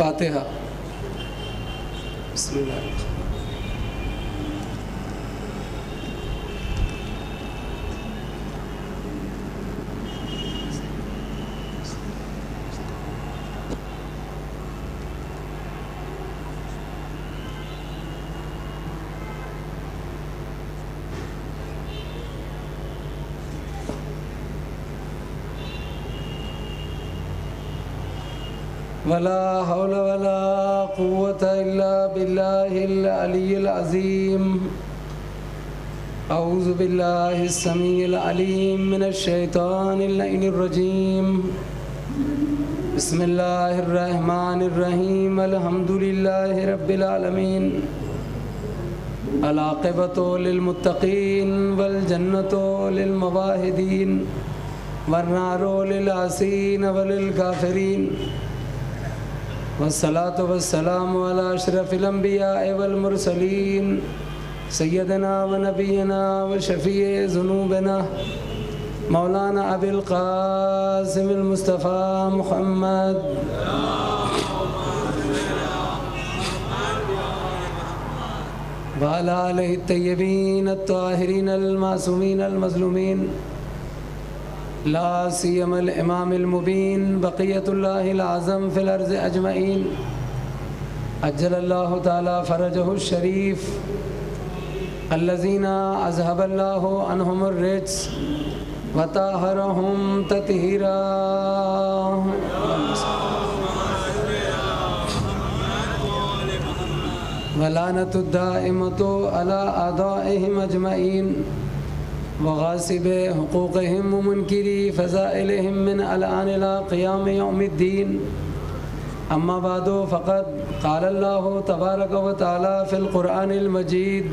الفاتحہ۔ بسم اللہ۔ ولا حول ولا قوة إلا بالله العلي العظيم۔ أعوذ بالله السميع العليم من الشيطان اللعين الرجيم۔ بسم الله الرحمن الرحيم۔ الحمد لله رب العالمين، العاقبة للمتقين والجنة للموحدين والنار للعاصين وللكافرين، والصلاة والسلام على أشرف الأنبياء والمرسلين سيدنا ونبينا وشفيع ذنوبنا مولانا أبي القاسم المصطفى محمد وعلى آله الطيبين الطاهرين المعصومين المظلومين، لا سيما الإمام المبين بقية الله الأعظم في الأرض أجمعين، عجل الله تعالى فرجه الشريف، الذين أذهب الله عنهم الرجس وطهرهم تطهيرا۔ ولعنة الدائمة على أعدائهم أجمعين، وغاصب حقوقهم ومنكري فضائلهم من الآن إلى قيام يوم الدين۔ أما بعد، فقد قال الله تبارك وتعالى في القرآن المجيد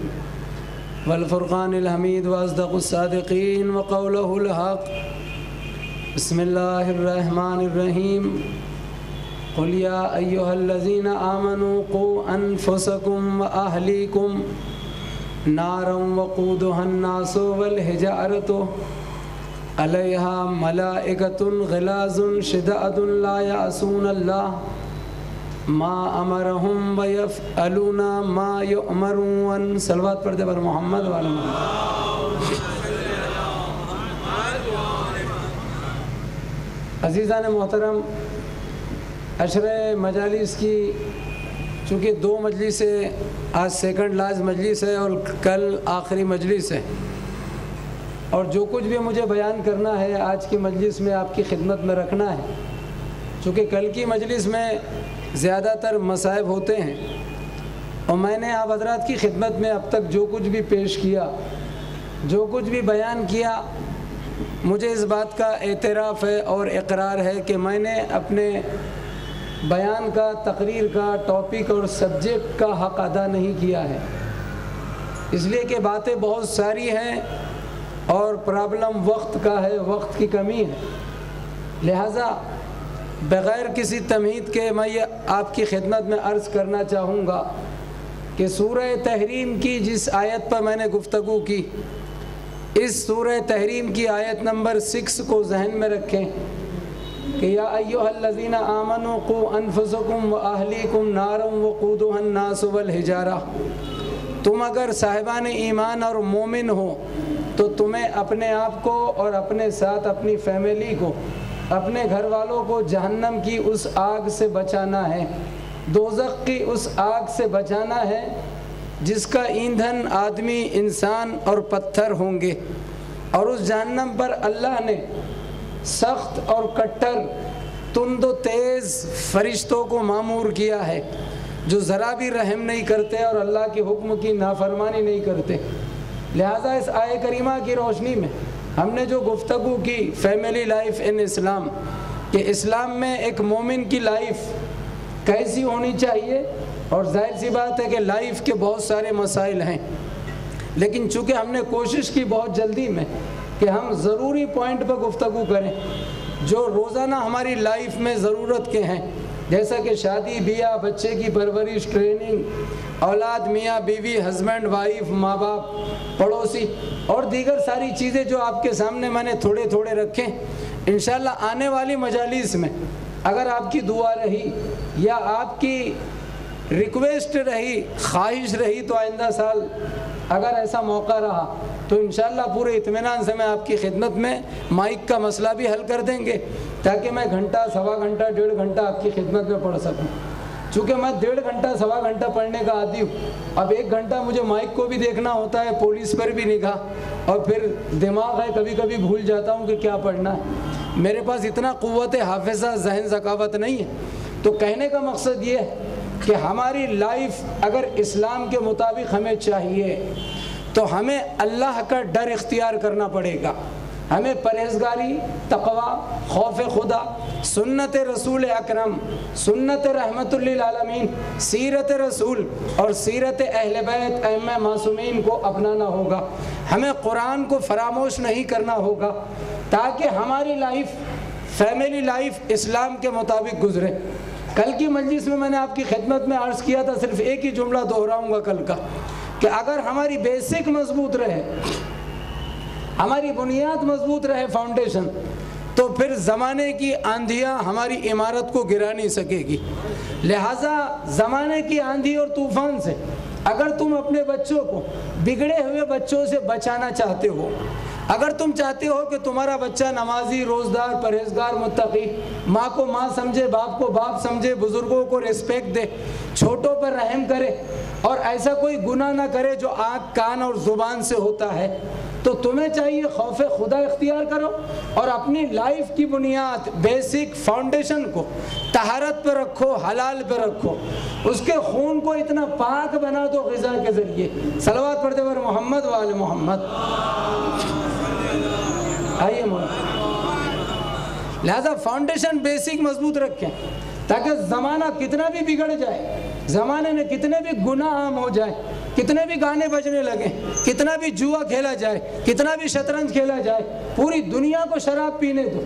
والفرقان الحميد وأصدق الصادقين وقوله الحق۔ بسم الله الرحمن الرحيم۔ قل يا أيها الذين آمنوا قوا أنفسكم وأهليكم نارا وقودها الناس والحجارة علیہا ملائکۃ غلاظ شداد لا یعصون اللہ ما امرہم ویفعلون ما یؤمرون۔ صلوات پڑھ دے بر محمد وعلی محمد۔ عزیزان محترم، عشرہ مجالس کی چونکہ 2 مجلسیں، آج سیکنڈ لاسٹ مجلس ہے اور کل آخری مجلس ہے، اور جو کچھ بھی مجھے بیان کرنا ہے آج کی مجلس میں آپ کی خدمت میں رکھنا ہے، چونکہ کل کی مجلس میں زیادہ تر مصائب ہوتے ہیں، اور میں نے آپ حضرات کی خدمت میں اب تک جو کچھ بھی پیش کیا، جو کچھ بھی بیان کیا، مجھے اس بات کا اعتراف ہے اور اقرار ہے کہ میں نے اپنے بیان کا، تقریر کا، ٹاپک اور سبجیکٹ کا حق ادا نہیں کیا ہے، اس لیے کہ باتیں بہت ساری ہیں اور پرابلم وقت کا ہے، وقت کی کمی ہے، لہٰذا بغیر کسی تمہید کے میں یہ آپ کی خدمت میں عرض کرنا چاہوں گا کہ سورہ تحریم کی جس آیت پر میں نے گفتگو کی، اس سورہ تحریم کی آیت نمبر 6 کو ذہن میں رکھیں کہ یا ایھا الذین آمنوا قوا انفسکم واہلیکم نارا وقودھا الناس والحجارہ۔ تم اگر صاحبان ایمان اور مومن ہو تو تمہیں اپنے آپ کو اور اپنے ساتھ اپنی فیملی کو، اپنے گھر والوں کو جہنم کی اس آگ سے بچانا ہے، دوزخ کی اس آگ سے بچانا ہے جس کا ایندھن آدمی، انسان اور پتھر ہوں گے، اور اس جہنم پر اللہ نے سخت اور کٹر، تند و تیز فرشتوں کو مامور کیا ہے جو ذرا بھی رحم نہیں کرتے اور اللہ کے حکم کی نافرمانی نہیں کرتے۔ لہٰذا اس آیہ کریمہ کی روشنی میں ہم نے جو گفتگو کی فیملی لائف ان اسلام، کہ اسلام میں ایک مومن کی لائف کیسی ہونی چاہیے، اور ظاہر سی بات ہے کہ لائف کے بہت سارے مسائل ہیں، لیکن چونکہ ہم نے کوشش کی بہت جلدی میں کہ ہم ضروری پوائنٹ پر گفتگو کریں جو روزانہ ہماری لائف میں ضرورت کے ہیں، جیسا کہ شادی بیاہ، بچے کی پرورش، ٹریننگ، اولاد، میاں بیوی، ہسبینڈ وائف، ماں باپ، پڑوسی، اور دیگر ساری چیزیں جو آپ کے سامنے میں نے تھوڑے تھوڑے رکھیں۔ انشاءاللہ آنے والی مجالس میں اگر آپ کی دعا رہی، یا آپ کی ریکویسٹ رہی، خواہش رہی تو آئندہ سال اگر ایسا موقع رہا تو انشاءاللہ پورے اطمینان سے میں آپ کی خدمت میں مائک کا مسئلہ بھی حل کر دیں گے، تاکہ میں گھنٹہ، سوا گھنٹہ، 1.5 گھنٹہ آپ کی خدمت میں پڑھ سکوں۔ چونکہ میں 1.5 گھنٹہ، سوا گھنٹہ پڑھنے کا عادی ہوں، اب 1 گھنٹہ مجھے مائک کو بھی دیکھنا ہوتا ہے، پولیس پر بھی نگاہ، اور پھر دماغ ہے کبھی کبھی بھول جاتا ہوں کہ کیا پڑھنا ہے، میرے پاس اتنا قوت حافظہ، ذہن ذکاوت نہیں ہے۔ تو کہنے کا مقصد یہ ہے کہ ہماری لائف اگر اسلام کے مطابق ہمیں چاہیے تو ہمیں اللہ کا ڈر اختیار کرنا پڑے گا، ہمیں پرہیزگاری، تقوی، خوف خدا، سنت رسول اکرم، سنت رحمت للعالمین، سیرت رسول اور سیرت اہل بیت ائمہ معصومین کو اپنانا ہوگا، ہمیں قرآن کو فراموش نہیں کرنا ہوگا، تاکہ ہماری لائف، فیملی لائف اسلام کے مطابق گزرے۔ کل کی مجلس میں نے آپ کی خدمت میں عرض کیا تھا، صرف ایک ہی جملہ دہراؤں گا کل کا، کہ اگر ہماری بیسک مضبوط رہے، ہماری بنیاد مضبوط رہے، فاؤنڈیشن، تو پھر زمانے کی آندھیاں ہماری عمارت کو گرا نہیں سکے گی۔ لہٰذا زمانے کی آندھی اور طوفان سے اگر تم اپنے بچوں کو، بگڑے ہوئے بچوں سے بچانا چاہتے ہو، اگر تم چاہتے ہو کہ تمہارا بچہ نمازی، روزدار، پرہیزگار، متقی، ماں کو ماں سمجھے، باپ کو باپ سمجھے، بزرگوں کو ریسپیکٹ دے، چھوٹوں پر رحم کرے اور ایسا کوئی گناہ نہ کرے جو آنکھ، کان اور زبان سے ہوتا ہے، تو تمہیں چاہیے خوف خدا اختیار کرو اور اپنی لائف کی بنیاد، بیسک فاؤنڈیشن کو طہارت پہ رکھو، حلال پہ رکھو، اس کے خون کو اتنا پاک بنا دو غذا کے ذریعے۔ صلوات پڑھتے ہوئے محمد و آل محمد۔ آئیے لہذا فاؤنڈیشن بیسک مضبوط رکھیں، تاکہ زمانہ کتنا بھی بگڑ جائے، زمانے میں کتنے بھی گناہ عام ہو جائے، کتنے بھی گانے بجنے لگیں، کتنا بھی جوا کھیلا جائے، کتنا بھی شطرنج کھیلا جائے، پوری دنیا کو شراب پینے دو،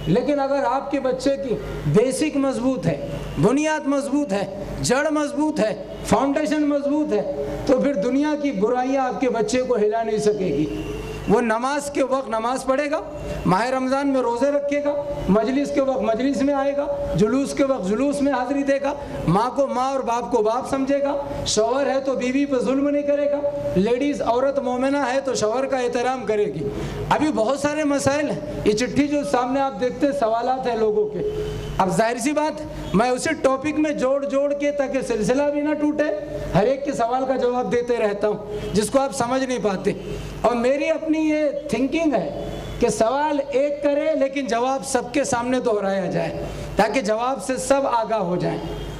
لیکن اگر آپ کے بچے کی بیسک مضبوط ہے، بنیاد مضبوط ہے، جڑ مضبوط ہے، فاؤنڈیشن مضبوط ہے، تو پھر دنیا کی برائیاں آپ کے بچے کو ہلا نہیں سکے گی۔ وہ نماز کے وقت نماز پڑھے گا، ماہ رمضان میں روزے رکھے گا، مجلس کے وقت مجلس میں آئے گا، جلوس کے وقت جلوس میں حاضری دے گا، ماں کو ماں اور باپ کو باپ سمجھے گا، شوہر ہے تو بیوی پہ ظلم نہیں کرے گا، لیڈیز عورت مومنہ ہے تو شوہر کا احترام کرے گی۔ ابھی بہت سارے مسائل ہیں، یہ چٹھی جو سامنے آپ دیکھتے سوالات ہیں لوگوں کے، اب ظاہر سی بات میں اسی ٹاپک میں جوڑ کے تاکہ سلسلہ بھی نہ ٹوٹے، ہر ایک کے سوال کا جواب دیتے رہتا ہوں جس کو آپ سمجھ نہیں پاتے، اور میری اپنی یہ تھنکنگ ہے کہ سوال ایک کرے لیکن جواب سب کے سامنے دہرایا جائے، تاکہ جواب سے سب آگاہ ہو جائیں۔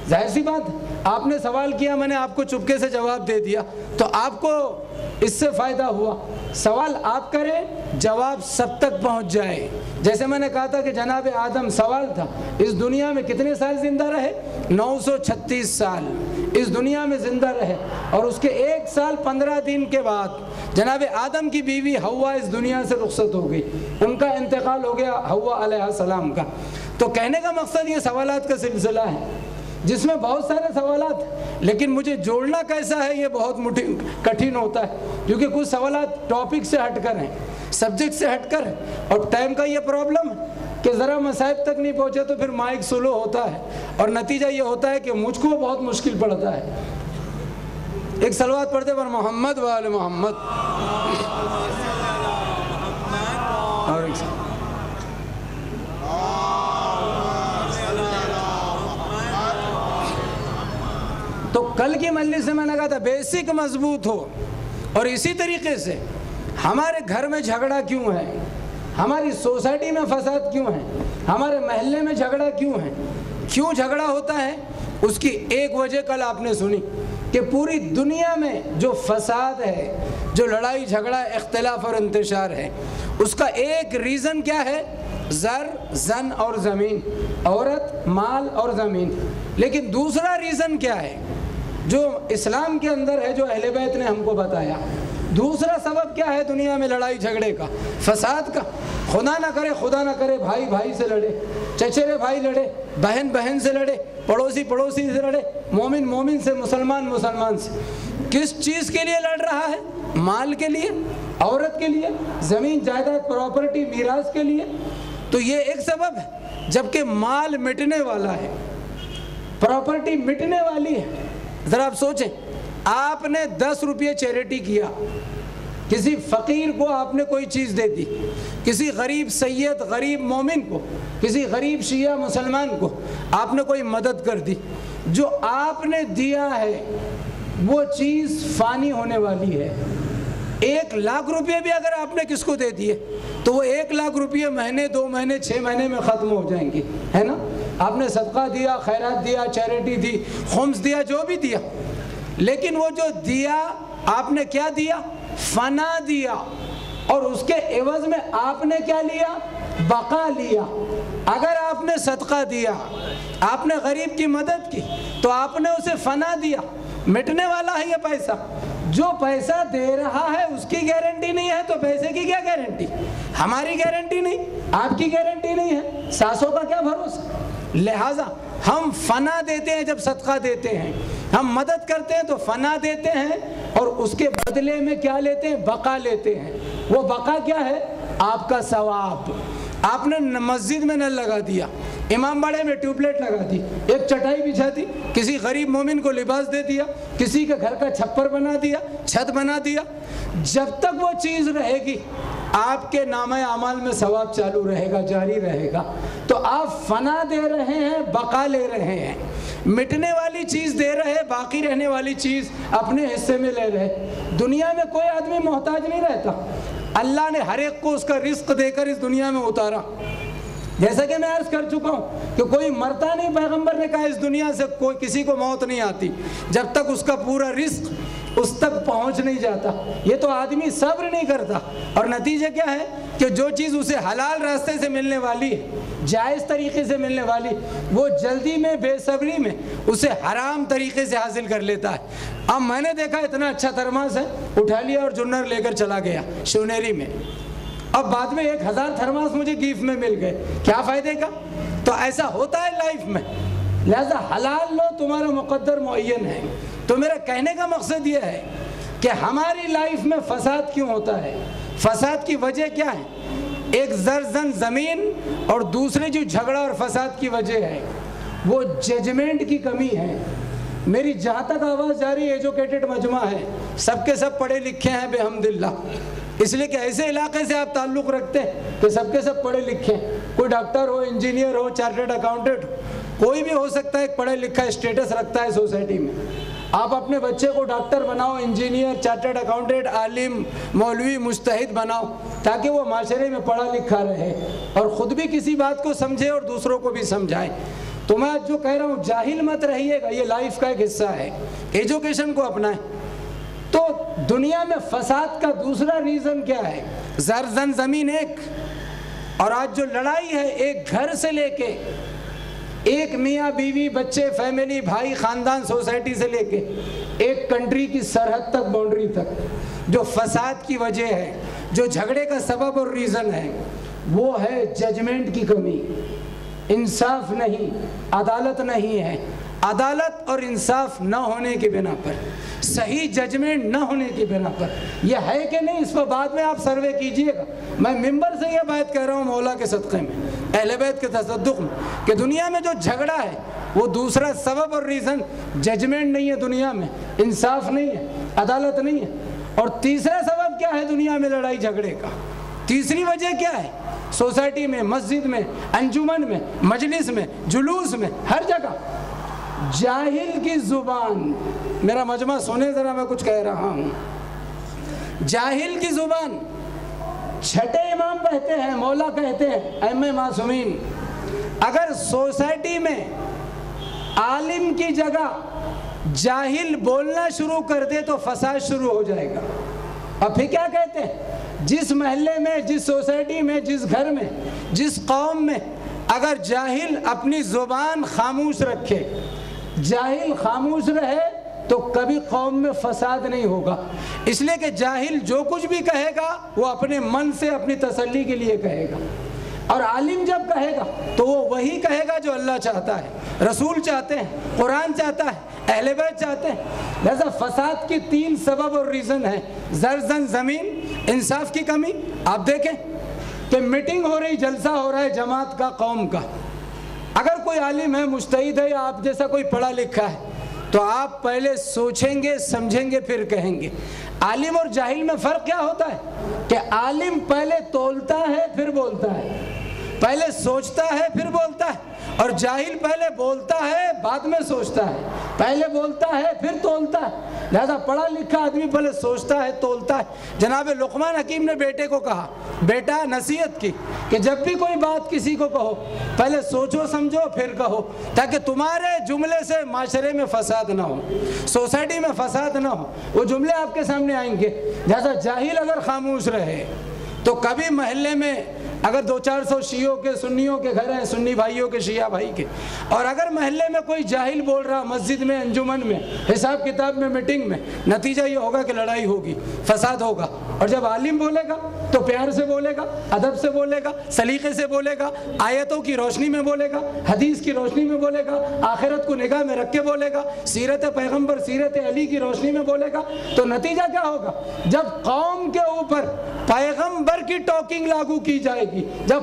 ظاہر سی بات آپ نے سوال کیا، میں نے آپ کو چپکے سے جواب دے دیا تو آپ کو اس سے فائدہ ہوا۔ سوال آپ کریں، جواب سب تک پہنچ جائے۔ جیسے میں نے کہا تھا کہ جناب آدم سوال تھا، اس دنیا میں کتنے سال زندہ رہے؟ 936 سال اس دنیا میں زندہ رہے، اور اس کے 1 سال 15 دن کے بعد جناب آدم کی بیوی حوا اس دنیا سے رخصت ہو گئی، ان کا انتقال ہو گیا، حوا علیہ السلام کا۔ تو کہنے کا مقصد یہ سوالات کا سلسلہ ہے جس میں بہت سارے سوالات، لیکن مجھے جوڑنا کیسا ہے یہ بہت کٹھن ہوتا ہے، کیونکہ کچھ سوالات ٹاپک سے ہٹ کر ہیں، سبجیکٹ سے ہٹ کر، اور ٹائم کا یہ پرابلم کہ ذرا مصائب تک نہیں پہنچے تو پھر مائک سلو ہوتا ہے، اور نتیجہ یہ ہوتا ہے کہ مجھ کو بہت مشکل پڑتا ہے۔ ایک صلوات پڑھتے پر محمد و آل محمد، اور ایک تو کل کی مجلس سے میں نے کہا تھا بیسک مضبوط ہو، اور اسی طریقے سے ہمارے گھر میں جھگڑا کیوں ہے، ہماری سوسائٹی میں فساد کیوں ہے، ہمارے محلے میں جھگڑا کیوں ہے، کیوں جھگڑا ہوتا ہے، اس کی ایک وجہ کل آپ نے سنی کہ پوری دنیا میں جو فساد ہے، جو لڑائی جھگڑا، اختلاف اور انتشار ہے، اس کا ایک ریزن کیا ہے؟ زر، زن اور زمین، عورت، مال اور زمین۔ لیکن دوسرا ریزن کیا ہے جو اسلام کے اندر ہے، جو اہل بیت نے ہم کو بتایا؟ دوسرا سبب کیا ہے دنیا میں لڑائی جھگڑے کا، فساد کا؟ خدا نہ کرے بھائی بھائی سے لڑے، چچیرے بھائی لڑے، بہن بہن سے لڑے، پڑوسی سے لڑے، مومن سے، مسلمان سے۔ کس چیز کے لیے لڑ رہا ہے؟ مال کے لیے، عورت کے لیے، زمین جائیداد پراپرٹی میراث کے لیے۔ تو یہ ایک سبب ہے، جبکہ مال مٹنے والا ہے، پراپرٹی مٹنے والی ہے۔ ذرا آپ سوچیں، آپ نے 10 روپے چیریٹی کیا، کسی فقیر کو آپ نے کوئی چیز دے دی، کسی غریب سید غریب مومن کو، کسی غریب شیعہ مسلمان کو آپ نے کوئی مدد کر دی، جو آپ نے دیا ہے وہ چیز فانی ہونے والی ہے۔ 1,00,000 روپے بھی اگر آپ نے کس کو دے دیے تو وہ 1,00,000 روپے مہینے 2 مہینے 6 مہینے میں ختم ہو جائیں گے، ہے نا؟ آپ نے صدقہ دیا، خیرات دیا، چیریٹی دی، خمس دیا، جو بھی دیا، لیکن وہ جو دیا آپ نے کیا دیا؟ فنا دیا، اور اس کے عوض میں آپ نے کیا لیا؟ بقا لیا۔ اگر آپ نے صدقہ دیا، آپ نے غریب کی مدد کی، تو آپ نے اسے فنا دیا، مٹنے والا ہے یہ پیسہ۔ جو پیسہ دے رہا ہے اس کی گارنٹی نہیں ہے تو پیسے کی کیا گارنٹی؟ ہماری گارنٹی نہیں، آپ کی گارنٹی نہیں ہے، سانسوں کا کیا بھروسہ؟ لہٰذا ہم فنا دیتے ہیں، جب صدقہ دیتے ہیں، ہم مدد کرتے ہیں تو فنا دیتے ہیں، اور اس کے بدلے میں کیا لیتے ہیں؟ بقا لیتے ہیں۔ وہ بقا کیا ہے؟ آپ کا ثواب۔ آپ نے مسجد میں نل لگا دیا، امام باڑے میں ٹیوب لائٹ لگا دی، ایک چٹائی بچھا دی، کسی غریب مومن کو لباس دے دیا، کسی کے گھر کا چھپر بنا دیا، چھت بنا دیا، جب تک وہ چیز رہے گی آپ کے نامہ اعمال میں ثواب چالو رہے گا، جاری رہے گا۔ تو آپ فنا دے رہے ہیں، بقا لے رہے ہیں، مٹنے والی چیز دے رہے، باقی رہنے والی چیز اپنے حصے میں لے رہے۔ دنیا میں کوئی آدمی محتاج نہیں رہتا، اللہ نے ہر ایک کو اس کا رزق دے کر اس دنیا میں اتارا۔ جیسا کہ میں عرض کر چکا ہوں کہ کوئی مرتا نہیں، پیغمبر نے کہا اس دنیا سے کوئی کسی کو موت نہیں آتی جب تک اس کا پورا رزق اس تک پہنچ نہیں جاتا۔ یہ تو آدمی صبر نہیں کرتا، اور نتیجہ کیا ہے کہ جو چیز اسے حلال راستے سے ملنے والی ہے، جائز طریقے سے ملنے والی، وہ جلدی میں بے صبری میں اسے حرام طریقے سے حاصل کر لیتا ہے۔ اب میں نے دیکھا اتنا اچھا تھرماس ہے، اٹھا لیا اور جنر لے کر چلا گیا شیونیری میں، اب بعد میں 1,000 تھرماس مجھے گیفٹ میں مل گئے، کیا فائدے کا؟ تو ایسا ہوتا ہے لائف میں۔ لہذا حلال لو، تمہارا مقدر معین ہے۔ تو میرا کہنے کا مقصد یہ ہے کہ ہماری لائف میں فساد کیوں ہوتا ہے؟ فساد کی وجہ کیا ہے؟ ایک زرزن زمین، اور دوسرے جو جھگڑا اور فساد کی وجہ ہے وہ ججمنٹ کی کمی ہے۔ میری جہاں تک آواز جا رہی ہے، ایجوکیٹڈ مجمع ہے، سب کے سب پڑھے لکھے ہیں بحمداللہ، اس لیے کہ ایسے علاقے سے آپ تعلق رکھتے ہیں کہ سب کے سب پڑھے لکھے ہیں، کوئی ڈاکٹر ہو، انجینئر ہو، چارٹرڈ اکاؤنٹنٹ ہو، کوئی بھی ہو سکتا ہے، ایک پڑھا لکھا اسٹیٹس رکھتا ہے سوسائٹی میں۔ آپ اپنے بچے کو ڈاکٹر بناؤ، انجینئر، چارٹرڈ اکاؤنٹنٹ، عالم، مولوی، مجتہد بناؤ، تاکہ وہ معاشرے میں پڑھا لکھا رہے اور خود بھی کسی بات کو سمجھے اور دوسروں کو بھی سمجھائے۔ تو میں جو کہہ رہا ہوں، جاہل مت رہیے گا، یہ لائف کا ایک حصہ ہے، ایجوکیشن کو اپنائیں۔ تو دنیا میں فساد کا دوسرا ریزن کیا ہے؟ زرزن زمین ایک، اور آج جو لڑائی ہے ایک گھر سے لے کے، ایک میاں بیوی بچے فیملی بھائی خاندان سوسائٹی سے لے کے ایک کنٹری کی سرحد تک، باؤنڈری تک، جو فساد کی وجہ ہے، جو جھگڑے کا سبب اور ریزن ہے، وہ ہے ججمنٹ کی کمی، انصاف نہیں، عدالت نہیں ہے۔ عدالت اور انصاف نہ ہونے کی بنا پر، صحیح ججمنٹ نہ ہونے کی بنا پر، یہ ہے کہ نہیں اس پر بعد میں آپ سروے کیجئے گا۔ میں ممبر سے یہ بات کہہ رہا ہوں مولا کے صدقے میں، اہل بیت کے تصدق میں، کہ دنیا میں جو جھگڑا ہے وہ دوسرا سبب اور ریزن ججمنٹ نہیں ہے، دنیا میں انصاف نہیں ہے، عدالت نہیں ہے۔ اور تیسرا سبب کیا ہے دنیا میں لڑائی جھگڑے کا؟ تیسری وجہ کیا ہے؟ سوسائٹی میں، مسجد میں، انجمن میں، مجلس میں، جلوس میں، ہر جگہ جاہل کی زبان۔ میرا مجمع سنے ذرا، میں کچھ کہہ رہا ہوں۔ جاہل کی زبان، چھٹے امام کہتے ہیں، مولا کہتے ہیں، ائمہ معصومین، اگر سوسائٹی میں عالم کی جگہ جاہل بولنا شروع کر دے تو فساد شروع ہو جائے گا۔ اور پھر کیا کہتے ہیں؟ جس محلے میں، جس سوسائٹی میں، جس گھر میں، جس قوم میں اگر جاہل اپنی زبان خاموش رکھے، جاہل خاموش رہے، تو کبھی قوم میں فساد نہیں ہوگا۔ اس لیے کہ جاہل جو کچھ بھی کہے گا وہ اپنے من سے اپنی تسلی کے لیے کہے گا، اور عالم جب کہے گا تو وہ وہی کہے گا جو اللہ چاہتا ہے، رسول چاہتے ہیں، قرآن چاہتا ہے، اہل بیت چاہتے ہیں۔ لہذا فساد کی 3 سبب اور ریزن ہیں: زرزن زمین، انصاف کی کمی۔ آپ دیکھیں کہ میٹنگ ہو رہی، جلسہ ہو رہا ہے جماعت کا، قوم کا، اگر کوئی عالم ہے، مجتہد ہے، یا آپ جیسا کوئی پڑھا لکھا ہے، تو آپ پہلے سوچیں گے، سمجھیں گے، پھر کہیں گے۔ عالم اور جاہل میں فرق کیا ہوتا ہے کہ عالم پہلے تولتا ہے پھر بولتا ہے، پہلے سوچتا ہے پھر بولتا ہے، اور جاہل پہلے بولتا ہے بعد میں سوچتا ہے، پہلے بولتا ہے پھر تولتا ہے۔ لہذا پڑھا لکھا آدمی پہلے سوچتا ہے، تولتا ہے۔ جناب لقمان حکیم نے بیٹے کو کہا، بیٹا نصیحت کی کہ جب بھی کوئی بات کسی کو کہو پہلے سوچو سمجھو پھر کہو، تاکہ تمہارے جملے سے معاشرے میں فساد نہ ہو، سوسائٹی میں فساد نہ ہو، وہ جملے آپ کے سامنے آئیں گے۔ لہذا جاہل اگر خاموش رہے تو کبھی محلے میں اگر 200-400 شیعوں کے سنیوں کے گھر ہیں، سنی بھائیوں کے شیعہ بھائی کے، اور اگر محلے میں کوئی جاہل بول رہا، مسجد میں، انجمن میں، حساب کتاب میں، میٹنگ میں، نتیجہ یہ ہوگا کہ لڑائی ہوگی، فساد ہوگا۔ اور جب عالم بولے گا تو پیار سے بولے گا، ادب سے بولے گا، سلیقے سے بولے گا، آیتوں کی روشنی میں بولے گا، حدیث کی روشنی میں بولے گا، آخرت کو نگاہ میں رکھ کے بولے گا، سیرت پیغمبر، سیرت علی کی روشنی میں بولے گا، تو نتیجہ کیا ہوگا؟ جب قوم کے اوپر پیغمبر کی ٹاکنگ لاگو کی جائے گی، جب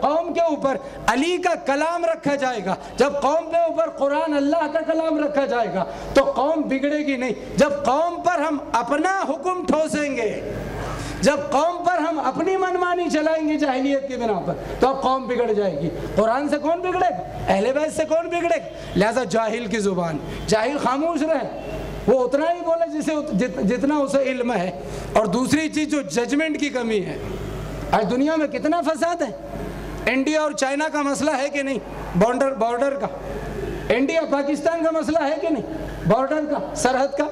قوم کے اوپر علی کا کلام رکھا جائے گا، جب قوم کے اوپر قرآن اللہ کا کلام رکھا جائے گا، تو قوم بگڑے گی نہیں۔ جب قوم پر ہم اپنا حکم ٹھوسیں گے، جب قوم پر ہم اپنی منمانی چلائیں گے جاہلیت کی بنا پر، تو اب قوم بگڑ جائے گی۔ قرآن سے کون بگڑے گا؟ اہل بیت سے کون بگڑے گا؟ لہذا جاہل کی زبان، جاہل خاموش رہے، وہ اتنا ہی بولے جتنا اسے علم ہے۔ اور دوسری چیز جو ججمنٹ کی کمی ہے، آج دنیا میں کتنا فساد ہے۔ انڈیا اور چائنا کا مسئلہ ہے کہ نہیں؟ بارڈر کا، انڈیا پاکستان کا مسئلہ ہے کہ نہیں؟ بارڈر کا، سرحد کا۔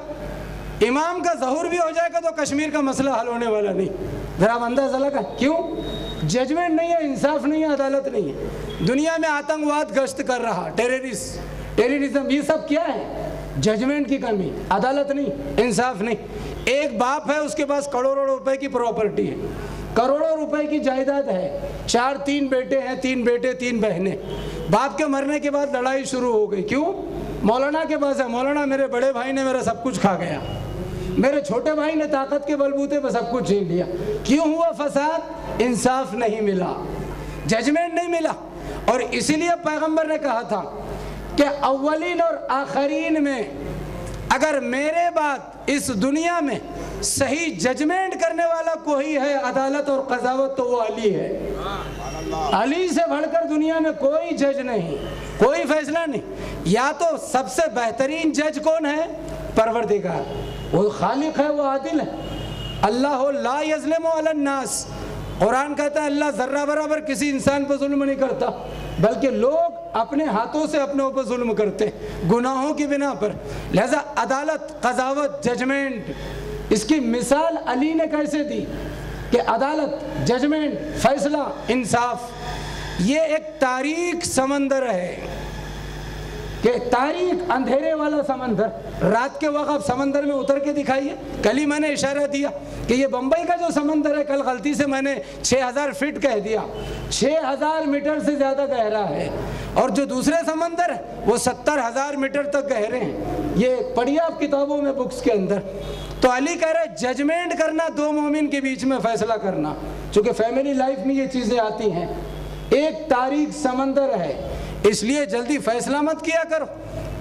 امام کا ظہور بھی ہو جائے گا تو کشمیر کا مسئلہ حل ہونے والا نہیں۔ ذرا اندازہ لگا کیوں؟ ججمنٹ نہیں ہے، انصاف نہیں ہے، عدالت نہیں ہے۔ دنیا میں آتنکواد گشت کر رہا، ٹیررزم، یہ سب کیا ہے؟ ججمنٹ کی کمی، عدالت نہیں، انصاف نہیں۔ ایک باپ ہے، اس کے پاس کروڑوں روپے کی پراپرٹی ہے، کروڑوں روپے کی جائیداد ہے، 3 بیٹے ہیں، 3 بیٹے 3 بہنیں۔ باپ کے مرنے کے بعد لڑائی شروع ہو گئی، کیوں؟ مولانا کے پاس ہے، مولانا میرے بڑے بھائی نے میرا سب کچھ کھا گیا، میرے چھوٹے بھائی نے طاقت کے بلبوتے پہ سب کچھ چھین لیا۔ کیوں ہوا فساد؟ انصاف نہیں ملا، ججمنٹ نہیں ملا۔ اور اسی لیے پیغمبر نے کہا تھا کہ اولین اور آخرین میں اگر میرے بعد اس دنیا میں صحیح ججمنٹ کرنے والا کوئی ہے، عدالت اور قضاوت، تو وہ علی ہے۔ علی سے بڑھ کر دنیا میں کوئی جج نہیں، کوئی فیصلہ نہیں۔ یا تو سب سے بہترین جج کون ہے؟ پروردگار، وہ خالق ہے، وہ عادل ہے۔ اللہ لا یظلم علی الناس، قرآن کہتا ہے اللہ ذرہ برابر کسی انسان پر ظلم نہیں کرتا، بلکہ لوگ اپنے ہاتھوں سے اپنے اوپر ظلم کرتے گناہوں کی بنا پر۔ لہذا عدالت، قضاوت، ججمنٹ، اس کی مثال علی نے کیسے دی کہ عدالت، ججمنٹ، فیصلہ، انصاف، یہ ایک تاریک سمندر ہے، کہ تاریک اندھیرے والا سمندر۔ رات کے وقت آپ سمندر میں اتر کے دکھائیے۔ کل ہی میں نے اشارہ دیا کہ یہ بمبئی کا جو سمندر ہے، کل غلطی سے میں نے 6000 فٹ کہہ دیا، 6000 میٹر سے زیادہ گہرا ہے، اور جو دوسرے سمندر ہے وہ 70,000 میٹر تک گہرے ہیں۔ یہ پڑھیے آپ کتابوں میں، بکس کے اندر۔ تو علی کہہ رہے ججمنٹ کرنا، 2 مومن کے بیچ میں فیصلہ کرنا، چونکہ فیملی لائف میں یہ چیزیں آتی ہیں، ایک تاریک سمندر ہے، اس لیے جلدی فیصلہ مت کیا کرو۔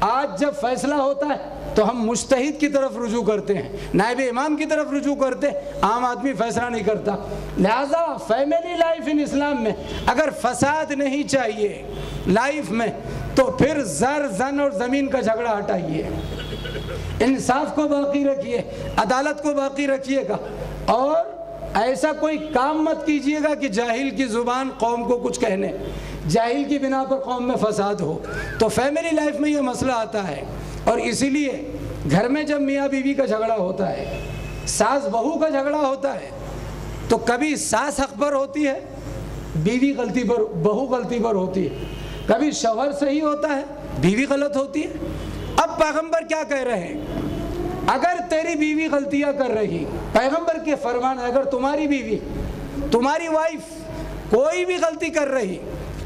آج جب فیصلہ ہوتا ہے تو ہم مجتہد کی طرف رجوع کرتے ہیں، نائب امام کی طرف رجوع کرتے ہیں، عام آدمی فیصلہ نہیں کرتا۔ لہذا فیملی لائف ان اسلام میں اگر فساد نہیں چاہیے لائف میں، تو پھر زن اور زمین کا جھگڑا ہٹائیے، انصاف کو باقی رکھیے، عدالت کو باقی رکھیے گا، اور ایسا کوئی کام مت کیجیے گا کہ جاہل کی زبان قوم کو کچھ کہنے، جاہل کی بنا پر قوم میں فساد ہو۔ تو فیملی لائف میں یہ مسئلہ آتا ہے، اور اسی لیے گھر میں جب میاں بیوی کا جھگڑا ہوتا ہے، ساس بہو کا جھگڑا ہوتا ہے، تو کبھی ساس حق پر ہوتی ہے، بیوی غلطی پر، بہو غلطی پر ہوتی ہے، کبھی شوہر صحیح ہوتا ہے، بیوی غلط ہوتی ہے۔ اب پیغمبر کیا کہہ رہے ہیں؟ اگر تیری بیوی غلطیاں کر رہی، پیغمبر کے فرمان ہے، اگر تمہاری بیوی، تمہاری وائف کوئی بھی غلطی کر رہی،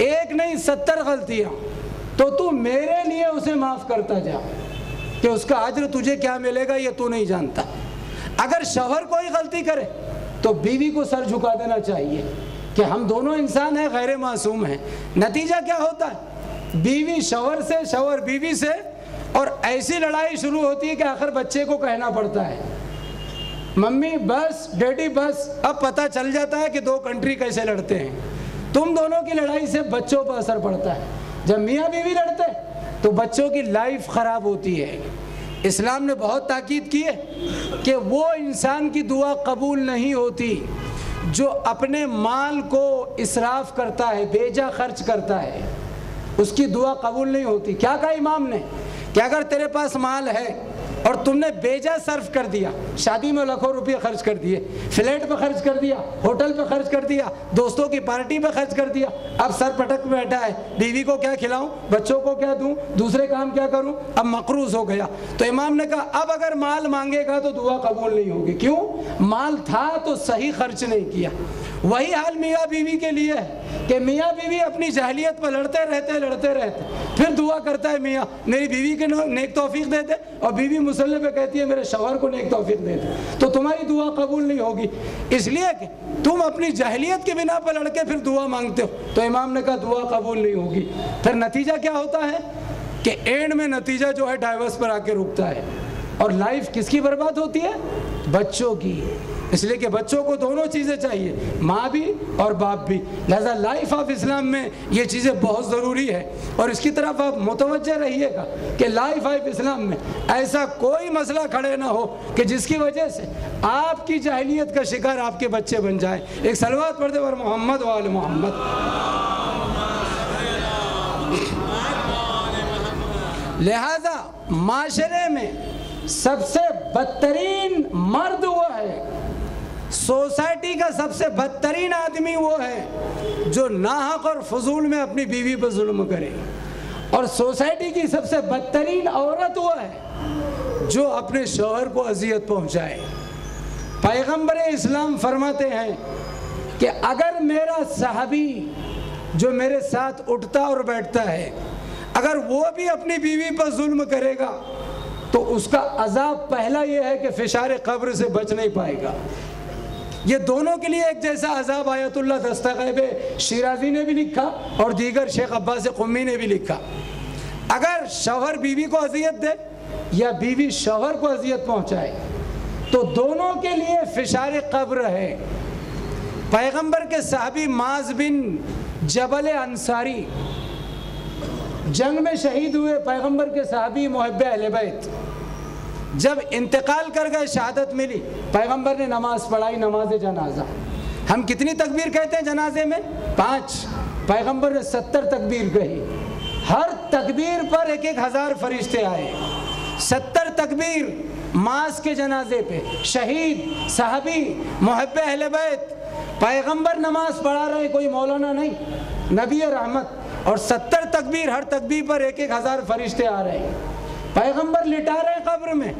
1 نہیں 70 غلطیاں، تو میرے لیے اسے معاف کرتا جا، کہ اس کا اجر تجھے کیا ملے گا یہ تو نہیں جانتا۔ اگر شوہر کوئی غلطی کرے تو بیوی کو سر جھکا دینا چاہیے، کہ ہم دونوں انسان ہیں، غیر معصوم ہیں۔ نتیجہ کیا ہوتا ہے؟ بیوی شوہر سے، شوہر بیوی سے، اور ایسی لڑائی شروع ہوتی ہے کہ آخر بچے کو کہنا پڑتا ہے ممی بس، ڈیڈی بس۔ اب پتہ چل جاتا ہے کہ دو کنٹری کیسے لڑتے ہیں۔ تم دونوں کی لڑائی سے بچوں پر اثر پڑتا ہے۔ جب میاں بیوی لڑتے تو بچوں کی لائف خراب ہوتی ہے۔ اسلام نے بہت تاکید کی ہے کہ وہ انسان کی دعا قبول نہیں ہوتی جو اپنے مال کو اسراف کرتا ہے، بیجا خرچ کرتا ہے، اس کی دعا قبول نہیں ہوتی۔ کیا کہا امام نے کہ اگر تیرے پاس مال ہے اور تم نے بیجا صرف کر دیا، شادی میں لاکھوں روپے خرچ کر دیے، فلیٹ پہ خرچ کر دیا، ہوٹل پہ خرچ کر دیا، دوستوں کی پارٹی پہ خرچ کر دیا، اب سر پٹک بیٹھا ہے، بیوی کو کیا کھلاؤں، بچوں کو کیا دوں، دوسرے کام کیا کروں، اب مقروض ہو گیا۔ تو امام نے کہا اب اگر مال مانگے گا تو دعا قبول نہیں ہوگی۔ کیوں؟ مال تھا تو صحیح خرچ نہیں کیا۔ وہی حال میاں بیوی کے لیے ہے کہ میاں بیوی اپنی جاہلیت پر لڑتے رہتے پھر دعا کرتا ہے میاں میری بیوی کے نیک توفیق دے دے، اور بیوی مسلح پہ کہتی ہے میرے شوہر کو نیک توفیق دے دے، تو تمہاری دعا قبول نہیں ہوگی، اس لیے کہ تم اپنی جاہلیت کے بنا پر لڑ کے پھر دعا مانگتے ہو۔ تو امام نے کہا دعا قبول نہیں ہوگی۔ پھر نتیجہ کیا ہوتا ہے کہ اینڈ میں نتیجہ جو ہے ڈائیورس پر آ کے رکتا ہے، اور لائف کس کی برباد ہوتی ہے؟ بچوں کی۔ اس لیے کہ بچوں کو دونوں چیزیں چاہیے، ماں بھی اور باپ بھی۔ لہذا لائف آف اسلام میں یہ چیزیں بہت ضروری ہے، اور اس کی طرف آپ متوجہ رہیے گا کہ لائف آف اسلام میں ایسا کوئی مسئلہ کھڑے نہ ہو کہ جس کی وجہ سے آپ کی جاہلیت کا شکار آپ کے بچے بن جائیں۔ ایک صلوات پڑھتے اور محمد و آل محمد۔ لہذا معاشرے میں سب سے بدترین مرد وہ ہے، سوسائٹی کا سب سے بدترین آدمی وہ ہے جو ناحق اور فضول میں اپنی بیوی پر ظلم کرے، اور سوسائٹی کی سب سے بدترین عورت وہ ہے جو اپنے شوہر کو اذیت پہنچائے۔ پیغمبر اسلام فرماتے ہیں کہ اگر میرا صحابی جو میرے ساتھ اٹھتا اور بیٹھتا ہے اگر وہ بھی اپنی بیوی پر ظلم کرے گا تو اس کا عذاب پہلا یہ ہے کہ فشار قبر سے بچ نہیں پائے گا۔ یہ دونوں کے لیے ایک جیسا عذاب آیت اللہ دستغیب شیرازی نے بھی لکھا اور دیگر شیخ عباس قمی نے بھی لکھا۔ اگر شوہر بیوی کو اذیت دے یا بیوی شوہر کو اذیت پہنچائے تو دونوں کے لیے فشار قبر ہے۔ پیغمبر کے صحابی معاذ بن جبل انصاری جنگ میں شہید ہوئے، پیغمبر کے صحابی محب اہل بیت، جب انتقال کر گئے شہادت ملی، پیغمبر نے نماز پڑھائی، نماز جنازہ۔ ہم کتنی تکبیر کہتے ہیں جنازے میں؟ 5۔ پیغمبر نے 70 تکبیر کہی، ہر تکبیر پر 1,000 فرشتے آئے۔ 70 تکبیر معاذ کے جنازے پہ، شہید صحابی محب اہل بیت، پیغمبر نماز پڑھا رہے، کوئی مولانا نہیں، نبی رحمت، اور 70 تکبیر، ہر تکبیر پر 1,000 فرشتے آ رہے ہیں۔ پیغمبر لٹا رہے قبر میں،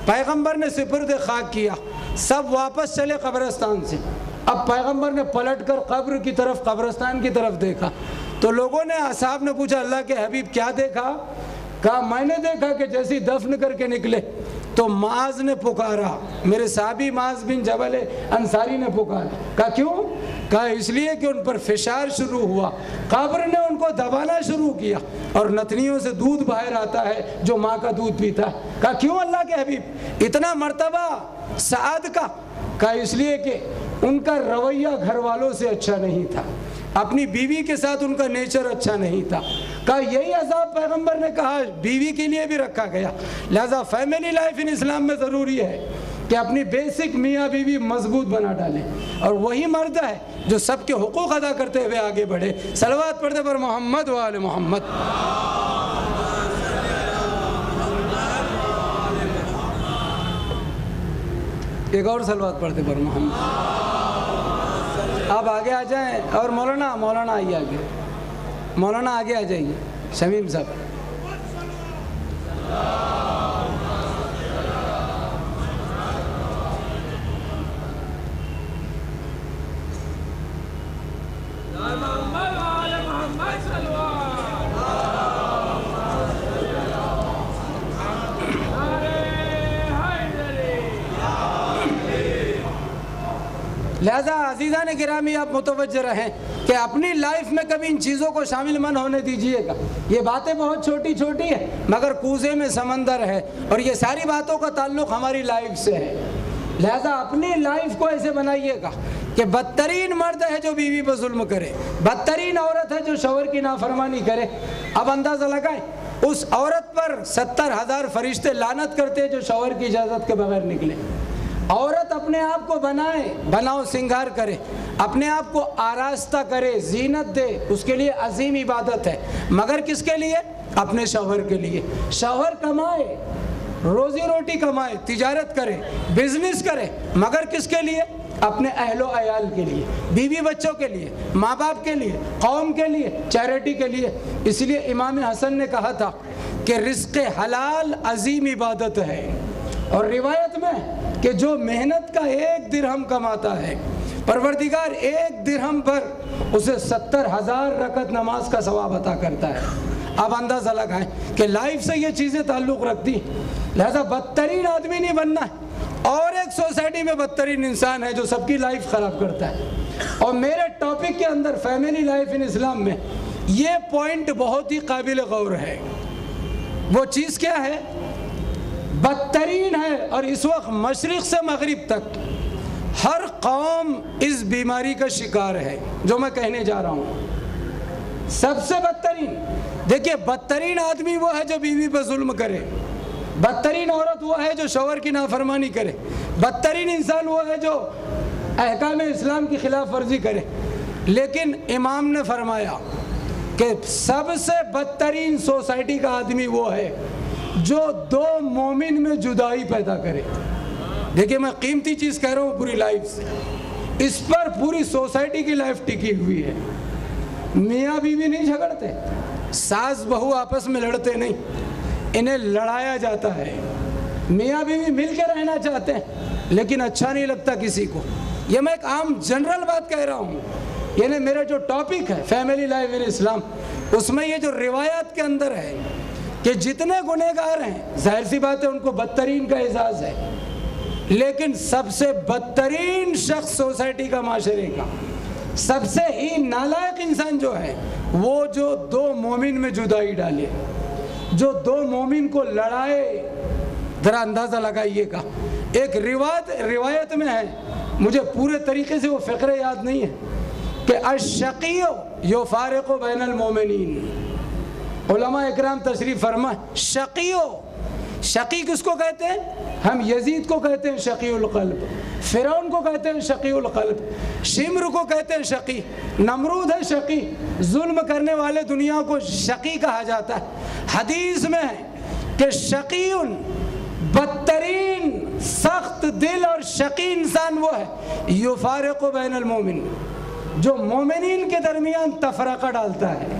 پیغمبر نے سپرد خاک کیا، سب واپس چلے قبرستان سے۔ اب پیغمبر نے پلٹ کر قبر کی طرف، قبرستان کی طرف دیکھا تو لوگوں نے، اصحاب نے پوچھا اللہ کے حبیب کیا دیکھا؟ کہا میں نے دیکھا کہ جیسی دفن کر کے نکلے تو معاذ نے پکارا، میرے صحابی معاذ بن جبل انصاری نے پکارا۔ کہا کیوں؟ کہا اس لیے کہ ان پر فشار شروع ہوا، قبر نے ان کو دبانا شروع کیا، اور نتنیوں سے دودھ باہر آتا ہے جو ماں کا دودھ پیتا ہے۔ کہا کیوں اللہ کے حبیب اتنا مرتبہ سعد کا؟ کہا اس لیے کہ ان کا رویہ گھر والوں سے اچھا نہیں تھا، اپنی بیوی کے ساتھ ان کا نیچر اچھا نہیں تھا۔ کہا یہی عذاب پیغمبر نے کہا بیوی کے لیے بھی رکھا گیا۔ لہذا فیملی لائف ان اسلام میں ضروری ہے کہ اپنی بیسک میاں بیوی مضبوط بنا ڈالیں، اور وہی مرد ہے جو سب کے حقوق ادا کرتے ہوئے آگے بڑھے۔ صلوات پڑھتے پر محمد و آل محمد۔ ایک اور صلوات پڑھتے پر محمد۔ آپ آگے آ جائیں، اور مولانا آئیے آگے، مولانا آگے آ جائیے، شمیم صاحب۔ لہذا عزیزان گرامی آپ متوجہ رہیں کہ اپنی لائف میں کبھی ان چیزوں کو شامل من ہونے دیجئے گا. یہ باتیں بہت چھوٹی چھوٹی ہیں مگر کوزے میں سمندر ہے، اور یہ ساری باتوں کا تعلق ہماری لائف سے ہے. لہذا اپنی لائف کو ایسے بنائیے گا کہ بدترین مرد ہے جو بیوی پر ظلم کرے، بدترین عورت ہے جو شوہر کی نافرمانی کرے. اب اندازہ لگائیں اس عورت پر 70,000 فرشتے لعنت کرتے ہیں جو شوہر کی اجازت کے بغیر نکلے. عورت اپنے آپ کو بناؤ سنگار کرے، اپنے آپ کو آراستہ کرے، زینت دے، اس کے لیے عظیم عبادت ہے. مگر کس کے لیے؟ اپنے شوہر کے لیے. شوہر کمائے، روزی روٹی کمائے، تجارت کرے، بزنس کرے، مگر کس کے لیے؟ اپنے اہل و عیال کے لیے، بیوی بچوں کے لیے، ماں باپ کے لیے، قوم کے لیے، چیریٹی کے لیے. اس لیے امام حسن نے کہا تھا کہ رزق حلال عظیم عبادت ہے. اور روایت میں کہ جو محنت کا 1 درہم کماتا ہے، پروردگار 1 درہم پر اسے 70,000 رکعت نماز کا ثواب عطا کرتا ہے. اب اندازہ لگائیں کہ لائف سے یہ چیزیں تعلق رکھتی. لہذا بدترین آدمی نہیں بننا ہے، اور ایک سوسائٹی میں بدترین انسان ہے جو سب کی لائف خراب کرتا ہے. اور میرے ٹاپک کے اندر فیملی لائف ان اسلام میں یہ پوائنٹ بہت ہی قابل غور ہے. وہ چیز کیا ہے؟ بدترین ہے، اور اس وقت مشرق سے مغرب تک ہر قوم اس بیماری کا شکار ہے جو میں کہنے جا رہا ہوں. سب سے بدترین، دیکھیے بدترین آدمی وہ ہے جو بیوی پر ظلم کرے، بدترین عورت وہ ہے جو شوہر کی نافرمانی کرے، بدترین انسان وہ ہے جو احکام اسلام کی خلاف ورزی کرے. لیکن امام نے فرمایا کہ سب سے بدترین سوسائٹی کا آدمی وہ ہے جو 2 مومن میں جدائی پیدا کرے. دیکھیے میں قیمتی چیز کہہ رہا ہوں پوری لائف سے، اس پر پوری سوسائٹی کی لائف ٹکی ہوئی ہے. میاں بیوی نہیں جھگڑتے، ساس بہو آپس میں لڑتے نہیں، انہیں لڑایا جاتا ہے. میاں بیوی مل کے رہنا چاہتے ہیں لیکن اچھا نہیں لگتا کسی کو. یہ میں ایک عام جنرل بات کہہ رہا ہوں. یعنی میرا جو ٹاپک ہے فیملی لائف ان اسلام، اس میں یہ جو روایات کے اندر ہے کہ جتنے گنہگار ہیں ظاہر سی بات ہے ان کو بدترین کا اعزاز ہے، لیکن سب سے بدترین شخص سوسائٹی کا، معاشرے کا سب سے ہی نالائق انسان جو ہے وہ جو 2 مومن میں جدائی ڈالے، جو 2 مومن کو لڑائے. ذرا اندازہ لگائیے گا. ایک روایت میں ہے، مجھے پورے طریقے سے وہ فقرے یاد نہیں ہے، کہ الشقی یفارق بین المومنین. علماء اکرام تشریف فرمائے، شقی کس کو کہتے ہیں؟ ہم یزید کو کہتے ہیں شقی القلب، فرعون کو کہتے ہیں شقی القلب، شمر کو کہتے ہیں شقی، نمرود ہے شقی. ظلم کرنے والے دنیا کو شقی کہا جاتا ہے. حدیث میں ہے کہ شقی بدترین سخت دل اور شقی انسان وہ ہے یفارق بین المومن، جو مومنین کے درمیان تفرقہ ڈالتا ہے،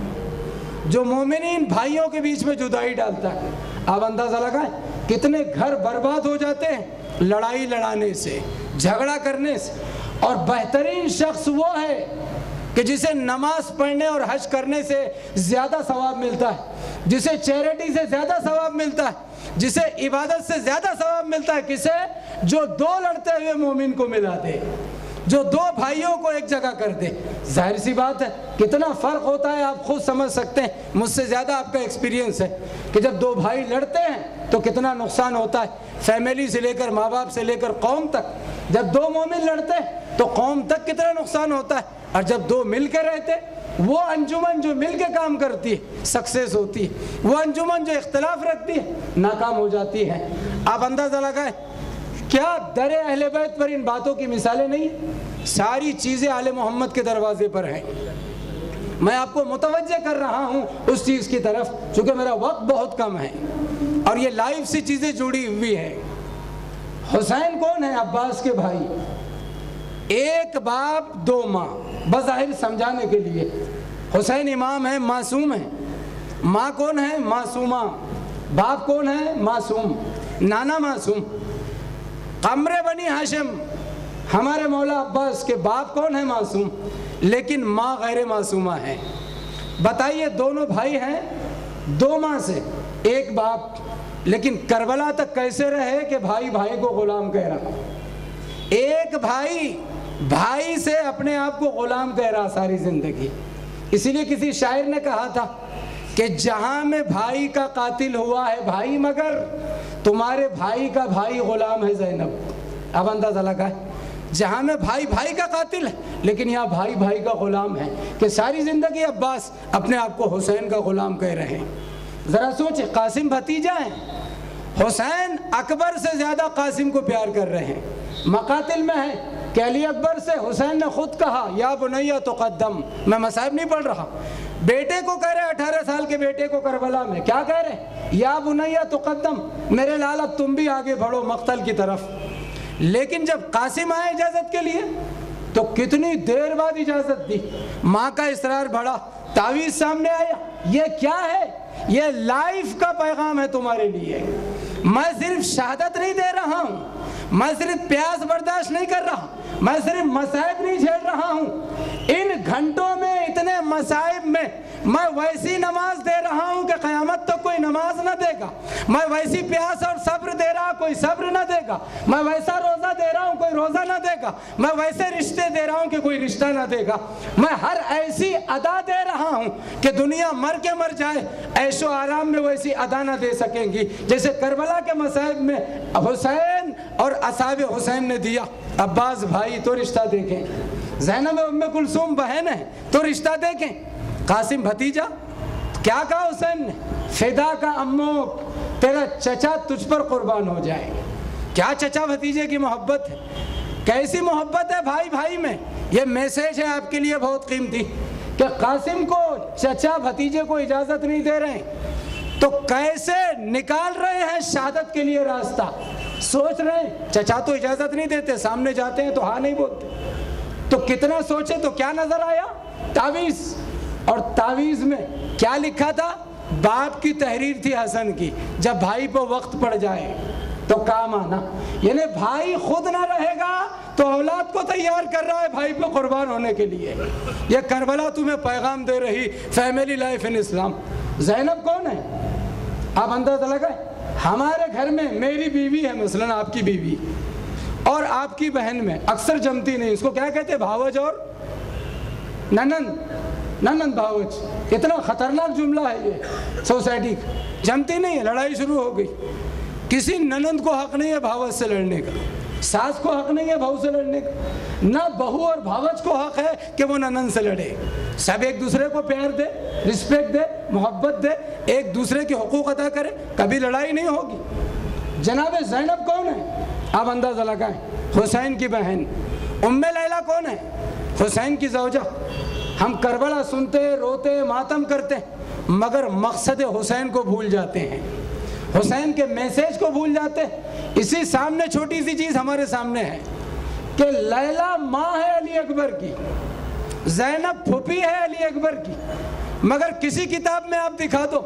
جو مومنین بھائیوں کے بیچ میں جدائی ڈالتا ہے. آپ اندازہ لگائیں کتنے گھر برباد ہو جاتے ہیں لڑائی لڑانے سے، جھگڑا کرنے سے. اور بہترین شخص وہ ہے کہ جسے نماز پڑھنے اور حج کرنے سے زیادہ ثواب ملتا ہے، جسے چیریٹی سے زیادہ ثواب ملتا ہے، جسے عبادت سے زیادہ ثواب ملتا ہے. کسے؟ جو 2 لڑتے ہوئے مومن کو ملا دے، جو 2 بھائیوں کو ایک جگہ کر دے. ظاہر سی بات ہے کتنا فرق ہوتا ہے آپ خود سمجھ سکتے ہیں، مجھ سے زیادہ آپ کا ایکسپیرینس ہے کہ جب 2 بھائی لڑتے ہیں تو کتنا نقصان ہوتا ہے، فیملی سے لے کر ماں باپ سے لے کر قوم تک. جب 2 مومن لڑتے ہیں تو قوم تک کتنا نقصان ہوتا ہے، اور جب 2 مل کے رہتے وہ انجمن جو مل کے کام کرتی ہے سکسیس ہوتی ہے، وہ انجمن جو اختلاف رکھتی ہے ناکام ہو جاتی ہے. آپ اندازہ لگائیں کیا در اہل بیت پر ان باتوں کی مثالیں نہیں؟ ساری چیزیں آل محمد کے دروازے پر ہیں. میں آپ کو متوجہ کر رہا ہوں اس چیز کی طرف چونکہ میرا وقت بہت کم ہے اور یہ لائف سے چیزیں جڑی ہوئی ہیں. حسین کون ہے؟ عباس کے بھائی، 1 باپ 2 ماں. بظاہر سمجھانے کے لیے حسین امام ہے، معصوم ہے. ماں کون ہے؟ معصومہ. باپ کون ہے؟ معصوم. نانا معصوم. قمر بنی ہاشم ہمارے مولا عباس کے باپ کون ہے؟ معصوم. لیکن ماں غیر معصومہ ہے. بتائیے دونوں بھائی ہیں 2 ماں سے 1 باپ، لیکن کربلا تک کیسے رہے کہ بھائی بھائی کو غلام کہہ رہا؟ ایک بھائی بھائی سے اپنے آپ کو غلام کہہ رہا ساری زندگی. اسی لیے کسی شاعر نے کہا تھا کہ جہاں میں بھائی کا قاتل ہوا ہے بھائی مگر تمہارے بھائی کا بھائی غلام ہے زینب. اب اندازہ لگا ہے جہاں میں بھائی بھائی کا قاتل ہے لیکن یہاں بھائی بھائی کا غلام ہے کہ ساری زندگی عباس اپنے آپ کو حسین کا غلام کہہ رہے ہیں. ذرا سوچیں قاسم بھتیجا ہیں, حسین اکبر سے زیادہ قاسم کو پیار کر رہے ہیں. مقاتل میں ہے کہ علی اکبر سے حسین نے خود کہا یا بنیا تقدم. میں مصائب نہیں پڑھ رہا, بیٹے کو کہہ رہے 18 سال کے بیٹے کو کربلا میں کیا کہہ رہے یا بنیا تقدم, میرے لال اب تم بھی آگے بڑھو مقتل کی طرف. لیکن جب قاسم آئے اجازت کے لیے تو کتنی دیر بعد اجازت دی, ماں کا اصرار بڑھا, تعویذ سامنے آیا. یہ کیا ہے؟ یہ لائف کا پیغام ہے تمہارے لیے. میں صرف شہادت نہیں دے رہا ہوں, میں صرف پیاس برداشت نہیں کر رہا, میں صرف مصائب نہیں جھیل رہا ہوں. ان گھنٹوں میں اتنے مصائب میں میں ویسی نماز دے رہا ہوں کہ قیامت تک کوئی نماز نہ دے گا. میں ویسی پیاس اور صبر دے رہا کوئی صبر نہ دے گا. میں ویسا روزہ دے رہا ہوں کوئی روزہ نہ دے گا. میں ویسے رشتے دے رہا ہوں کہ کوئی رشتہ نہ دے گا. میں ہر ایسی ادا دے رہا ہوں کہ دنیا مر کے مر جائے عیش و آرام میں ویسی ادا نہ دے سکیں گی جیسے کربلا کے مصائب میں حسین اور اصحاب حسین نے دیا. عباس بھائی تو رشتہ دیکھیں, زینب ام کلثوم بہن ہے تو رشتہ دیکھیں, قاسم بھتیجا. کیا کہا حسین نے؟ فدا کا امو, تیرا چچا تجھ پر قربان ہو جائے. کیا چچا بھتیجے کی محبت ہے, کیسی محبت ہے بھائی بھائی میں. یہ میسیج ہے آپ کے لیے بہت قیمتی کہ قاسم کو چچا بھتیجے کو اجازت نہیں دے رہے ہیں تو کیسے نکال رہے ہیں شہادت کے لیے راستہ. سوچ رہے ہیں چچا تو اجازت نہیں دیتے, سامنے جاتے ہیں تو ہاں نہیں بولتے. تو کتنا سوچے تو کیا نظر آیا؟ تعویذ. اور تعویذ میں کیا لکھا تھا؟ باپ کی تحریر تھی حسن کی, جب بھائی پہ وقت پڑ جائے تو کام آنا. یعنی بھائی خود نہ رہے گا تو اولاد کو تیار کر رہا ہے بھائی پہ قربان ہونے کے لیے. یہ کربلا تمہیں پیغام دے رہی, فیملی لائف ان اسلام. زینب کون ہے؟ آپ اندازہ لگائیں. ہمارے گھر میں میری بیوی ہے مثلاً, آپ کی بیوی اور آپ کی بہن میں اکثر جمتی نہیں. اس کو کیا کہتے ہیں؟ بھاوج اور ننند. ننند بھاوج, اتنا خطرناک جملہ ہے یہ سوسائٹی کا. جمتی نہیں ہے, لڑائی شروع ہو گئی. کسی ننند کو حق نہیں ہے بھاوج سے لڑنے کا, ساس کو حق نہیں ہے بہو سے لڑنے کا, نہ بہو اور بھاوج کو حق ہے کہ وہ ننند سے لڑے. سب ایک دوسرے کو پیار دے, رسپیکٹ دے, محبت دے, ایک دوسرے کے حقوق ادا کرے, کبھی لڑائی نہیں ہوگی. جناب زینب کون ہے؟ آپ اندازہ لگائیں. حسین کی بہن. ام لیلہ کون ہے؟ حسین کی زوجہ. ہم کربلا سنتے, روتے, ماتم کرتے مگر مقصد حسین کو بھول جاتے ہیں, حسین کے میسیج کو بھول جاتے ہیں. اسی سامنے چھوٹی سی چیز ہمارے سامنے ہے کہ لیلہ ماں ہے علی اکبر کی, زینب پھوپھی ہے علی اکبر کی. مگر کسی کتاب میں آپ دکھا دو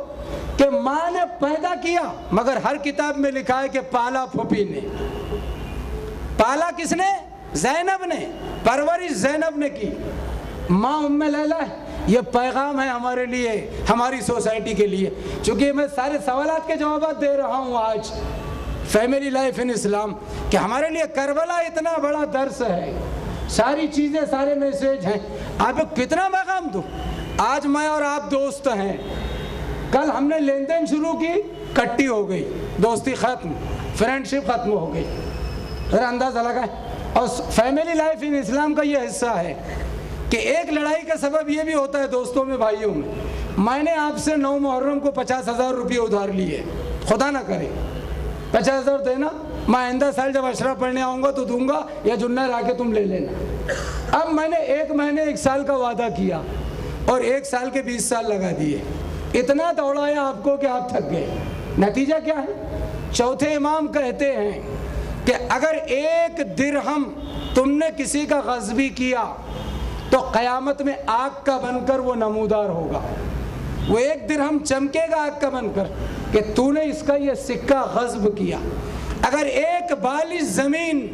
کہ ماں نے پیدا کیا, مگر ہر کتاب میں لکھا ہے کہ پالا پھوپھی نے. پالا کس نے؟ زینب نے. پرورش زینب نے کی. ماں ام لیلہ ہے. یہ پیغام ہے ہمارے لیے, ہماری سوسائٹی کے لیے. چونکہ میں سارے سوالات کے جوابات دے رہا ہوں آج فیملی لائف ان اسلام, کہ ہمارے لیے کربلا اتنا بڑا درس ہے. ساری چیزیں, سارے میسیج ہیں. آپ کتنا پیغام دوں. آج میں اور آپ دوست ہیں, کل ہم نے لین دین شروع کی, کٹی ہو گئی, دوستی ختم, فرینڈشپ ختم ہو گئی. ذرا اندازہ لگائیں. اور فیملی لائف ان اسلام کا یہ حصہ ہے کہ ایک لڑائی کا سبب یہ بھی ہوتا ہے دوستوں میں, بھائیوں میں. میں نے آپ سے 9 محرم کو 50,000 روپئے ادھار لیے, خدا نہ کرے 50,000 دینا, میں آئندہ سال جب اشرا پڑھنے آؤں گا تو دوں گا, یا جنید آ کے تم لے لینا. اب میں نے 1 مہینے 1 سال کا وعدہ کیا اور 1 سال کے 20 سال لگا دیے. اتنا دوڑایا آپ کو کہ آپ تھک گئے. نتیجہ کیا ہے؟ چوتھے امام کہتے ہیں کہ اگر 1 درہم تم نے کسی کا غصبی کیا تو قیامت میں آگ کا بن کر وہ نمودار ہوگا. وہ 1 درہم چمکے گا آگ کا بن کر کہ تو نے اس کا یہ سکہ غصب کیا. اگر 1 بالش زمین